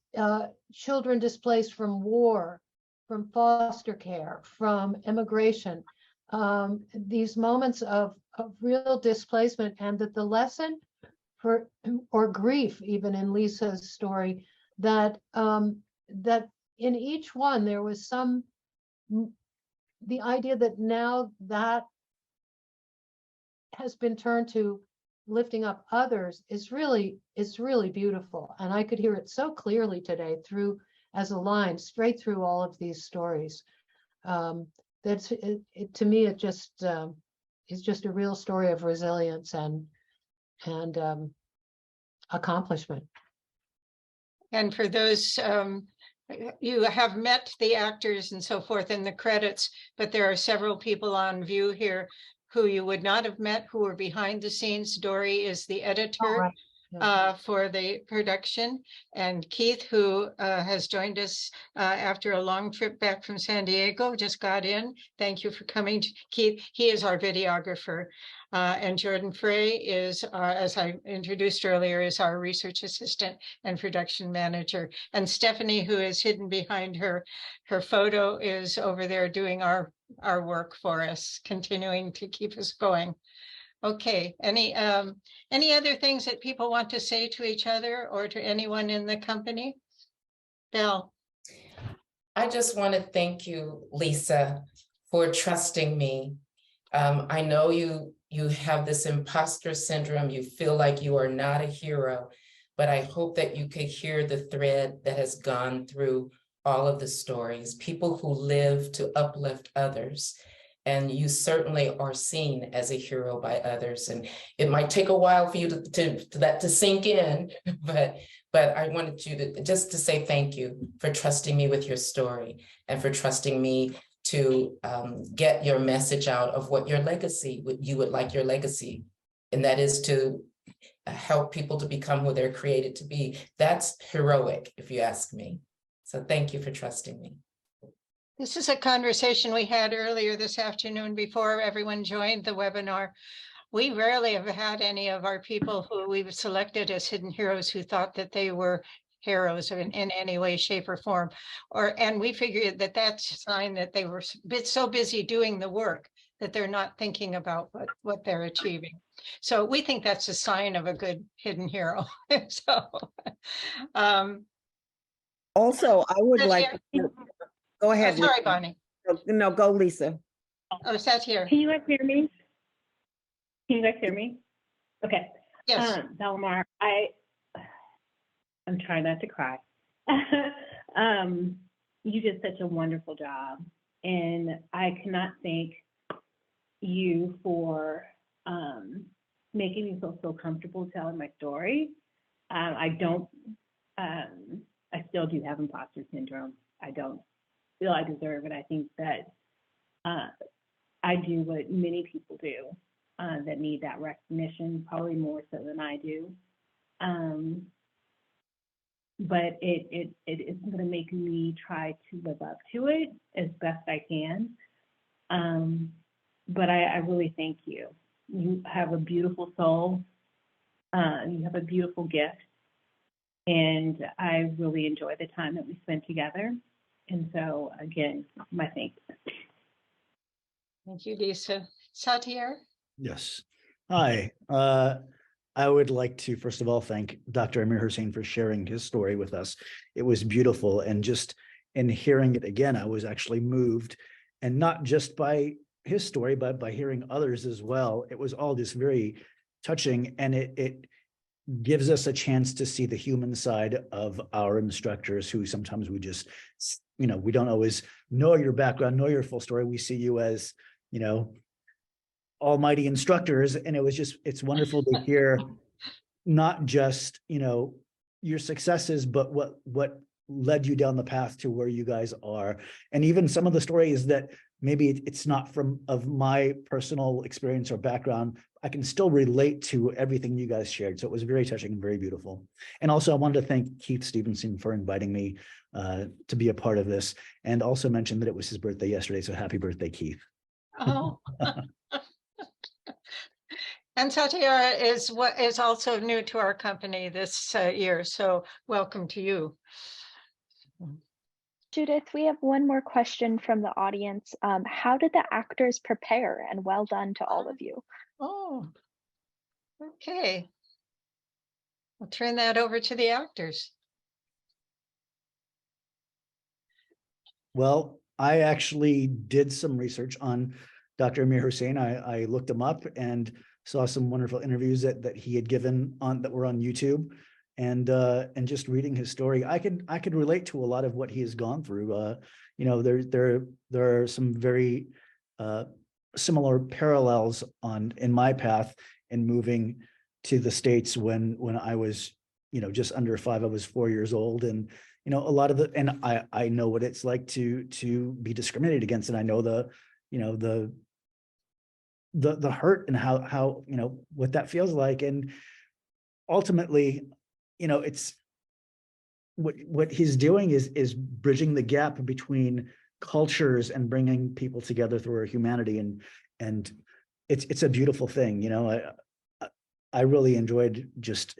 children displaced from war, from foster care, from immigration, these moments of real displacement, and that the lesson for, or grief, even in Lisa's story, that that in each one there was the idea that now that has been turned to lifting up others is really beautiful. And I could hear it so clearly today through as a line straight through all of these stories. That's to me, it just is just a real story of resilience and accomplishment. And for those, you have met the actors and so forth in the credits, but there are several people on view here who you would not have met, who were behind the scenes. Dory is the editor for the production, and Keith, who has joined us after a long trip back from San Diego, just got in. Thank you for coming, Keith. He is our videographer. And Jordan Frey is, as I introduced earlier, is our research assistant and production manager. And Stephanie, who is hidden behind her photo, is over there doing our work for us, continuing to keep us going. Okay, any other things that people want to say to each other or to anyone in the company? Belle. I just want to thank you, Lisa, for trusting me. I know you have this imposter syndrome. You feel like you are not a hero, but I hope that you could hear the thread that has gone through all of the stories, people who live to uplift others. And you certainly are seen as a hero by others. And it might take a while for you to sink in, but I wanted you to say thank you for trusting me with your story and for trusting me to get your message out of what your legacy, what you would like your legacy, and that is to help people to become who they're created to be. That's heroic, if you ask me. So thank you for trusting me. This is a conversation we had earlier this afternoon before everyone joined the webinar. We rarely have had any of our people who we've selected as hidden heroes who thought that they were heroes in any way, shape, or form. And we figured that that's a sign that they were so busy doing the work that they're not thinking about what they're achieving. So we think that's a sign of a good hidden hero. So also, I would like to go ahead. Sorry, Bonnie. No, go, Lisa. Oh, Seth here. Can you guys hear me? Can you guys hear me? Okay. Yes. Bellarmine, I'm trying not to cry. You did such a wonderful job, and I cannot thank you for making me feel so comfortable telling my story. I still do have imposter syndrome. I don't feel I deserve it. I think that I do what many people do that need that recognition, probably more so than I do. But it is going to make me try to live up to it as best I can. But I really thank you. You have a beautiful soul. You have a beautiful gift. And I really enjoy the time that we spent together. And so, again, my thanks. Thank you, Lisa. Satyar? Yes. Hi. I would like to, first of all, thank Dr. Amir Hussain for sharing his story with us. It was beautiful. And just in hearing it again, I was actually moved, and not just by his story, but by hearing others as well. It was all just very touching, and it gives us a chance to see the human side of our instructors, who sometimes we just, we don't always know your background, know your full story. We see you as, almighty instructors. And it's wonderful to hear not just, your successes, but what led you down the path to where you guys are. And even some of the stories that maybe it's not of my personal experience or background, I can still relate to everything you guys shared. So it was very touching and very beautiful. And also I wanted to thank Keith Stevenson for inviting me to be a part of this, and also mention that it was his birthday yesterday. So happy birthday, Keith. Oh. And Satyar is also new to our company this year. So welcome to you. Judith, we have one more question from the audience. How did the actors prepare? And well done to all of you. Oh, okay. I'll turn that over to the actors. Well, I actually did some research on Dr. Amir Hussain. I looked him up and saw some wonderful interviews that he had given that were on YouTube, and just reading his story, I could relate to a lot of what he has gone through. There are some very similar parallels in my path in moving to the States when I was just under 5. I was 4 years old, and a lot of I know what it's like to be discriminated against, and I know the hurt and how what that feels like. And ultimately, it's what he's doing is bridging the gap between cultures and bringing people together through our humanity, and it's a beautiful thing. I really enjoyed just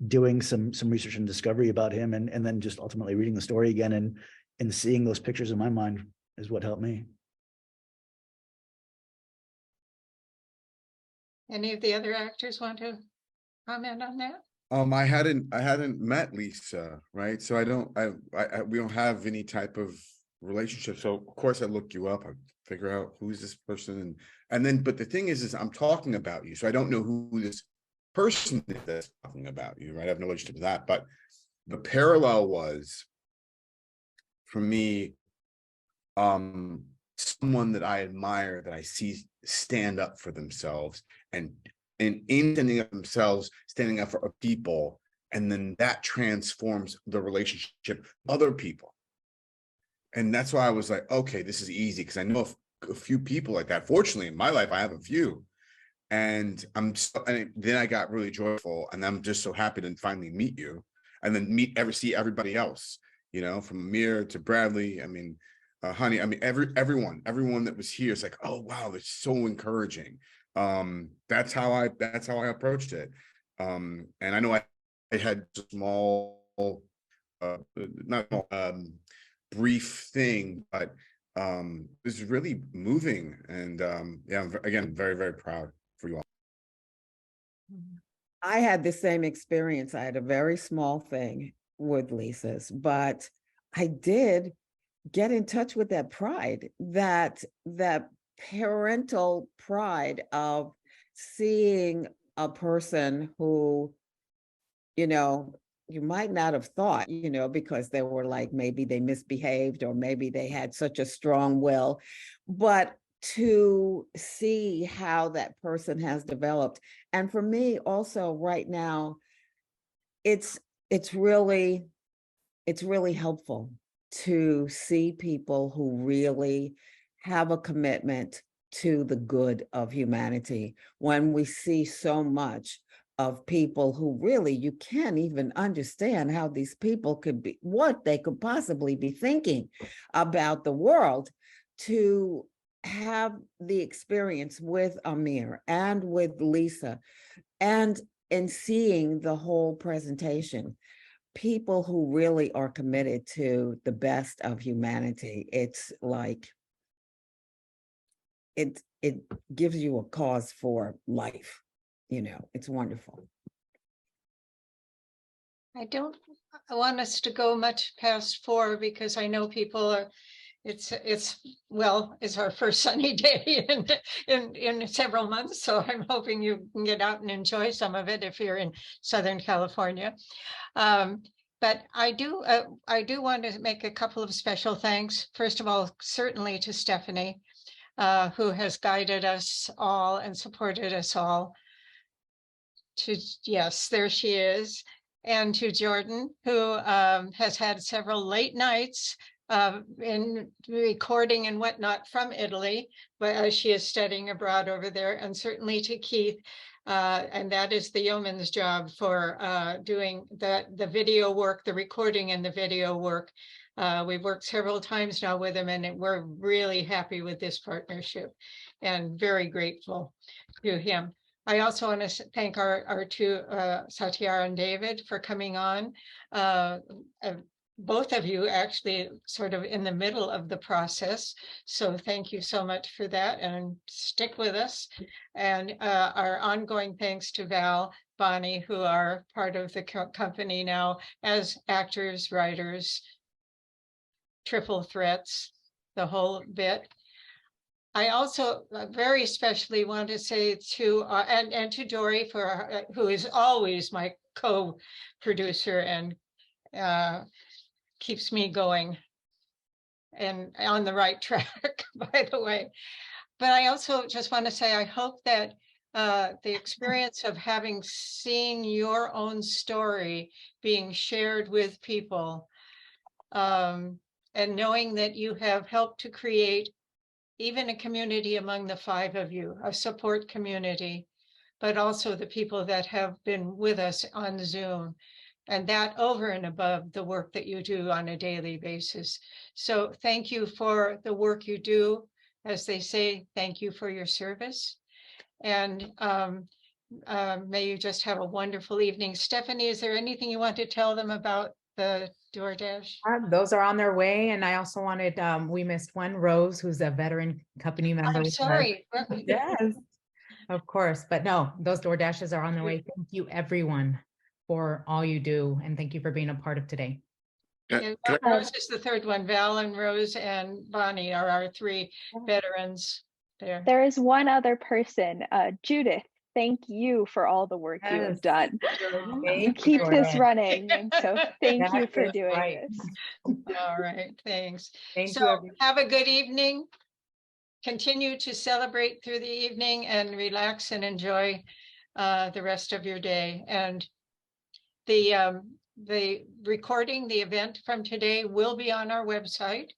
doing some research and discovery about him, and then just ultimately reading the story again and seeing those pictures in my mind is what helped me. Any of the other actors want to comment on that? I hadn't met Lisa, right? So we don't have any type of relationship. So of course I look you up, I figure out who's this person, and then, but the thing is I'm talking about you, so I don't know who this person is that's talking about you, right? I have no relationship to that, but the parallel was, for me, someone that I admire, that I see stand up for themselves, and in standing up for themselves, standing up for people, and then that transforms the relationship with other people. And that's why I was like, okay, this is easy, because I know a few people like that. Fortunately, in my life, I have a few. And then I got really joyful, and I'm just so happy to finally meet you, and then see everybody else, from Amir to Bradley. I mean, Hania, I mean, everyone that was here is like, oh wow, it's so encouraging. That's how I approached it. And I know I had a small, brief thing, but it was really moving, and yeah, I'm, again, very, very proud for you all. I had the same experience. I had a very small thing with Lisa's, but I did get in touch with that pride, that parental pride of seeing a person who, you might not have thought, because they were like, maybe they misbehaved or maybe they had such a strong will, but to see how that person has developed. And for me also right now, it's really helpful to see people who really have a commitment to the good of humanity, when we see so much of people who really, you can't even understand how these people could be, what they could possibly be thinking about the world, to have the experience with Amir and with Lisa, and in seeing the whole presentation, people who really are committed to the best of humanity. It's like, it gives you a cause for life. It's wonderful. I don't want us to go much past 4 because I know people are, it's our first sunny day in several months. So I'm hoping you can get out and enjoy some of it if you're in Southern California. But I do want to make a couple of special thanks. First of all, certainly to Stephanie, who has guided us all and supported us all. Yes, there she is. And to Jordan, who has had several late nights in recording and whatnot from Italy, but she is studying abroad over there. And certainly to Keith, and that is the yeoman's job for doing the video work, the recording and the video work. We've worked several times now with him, and we're really happy with this partnership and very grateful to him. I also want to thank our two, Satyar and David, for coming on. Both of you actually sort of in the middle of the process. So thank you so much for that, and stick with us. And our ongoing thanks to Val, Bonnie, who are part of the company now as actors, writers, triple threats, the whole bit. I also very especially want to say to, and to Dory, for who is always my co-producer and keeps me going and on the right track, by the way. But I also just want to say, I hope that the experience of having seen your own story being shared with people, and knowing that you have helped to create even a community among the 5 of you, a support community, but also the people that have been with us on Zoom, and that over and above the work that you do on a daily basis. So thank you for the work you do. As they say, thank you for your service. And may you just have a wonderful evening. Stephanie, is there anything you want to tell them about the DoorDash? Those are on their way. And I also wanted, we missed one, Rose, who's a veteran company member. I'm sorry. Yes, of course. But no, those DoorDashes are on their way. Thank you, everyone, for all you do. And thank you for being a part of today. And Rose is the 3rd one. Val and Rose and Bonnie are our 3 veterans there. There is one other person, Judith. Thank you for all the work you have done. You keep this running, and so thank you for doing this. All right, thanks. Thank So you. have a good evening. Continue to celebrate through the evening and relax and enjoy the rest of your day. And the recording, the event from today will be on our website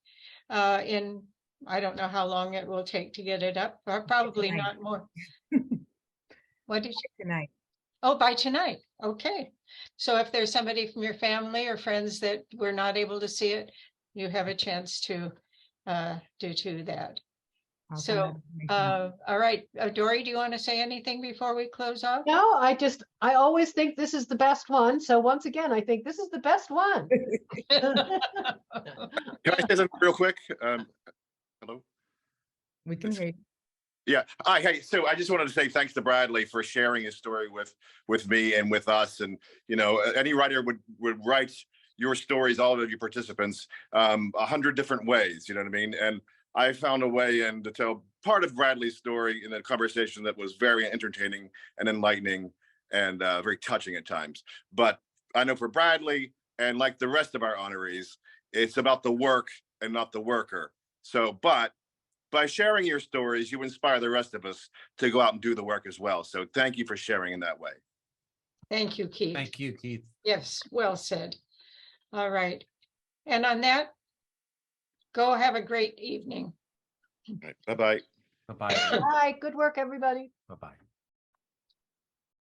in, I don't know how long it will take to get it up, or probably not more. What did you? Tonight. Oh, by tonight. Okay. So if there's somebody from your family or friends that were not able to see it, you have a chance to do that. So, all right, Dory, do you want to say anything before we close off? No, I always think this is the best one. So once again, I think this is the best one. Can I say something real quick? Hello? We can hear you. Yeah. Hi. Hey. So I just wanted to say thanks to Bradley for sharing his story with me and with us. And any writer would write your stories, all of you participants, 100 different ways. You know what I mean? And I found a way to tell part of Bradley's story in a conversation that was very entertaining and enlightening and very touching at times. But I know for Bradley and like the rest of our honorees, it's about the work and not the worker. So, but by sharing your stories, you inspire the rest of us to go out and do the work as well. So thank you for sharing in that way. Thank you, Keith. Thank you, Keith. Yes, well said. All right. And on that, go have a great evening. Bye-bye. Bye-bye. Bye, good work, everybody. Bye-bye.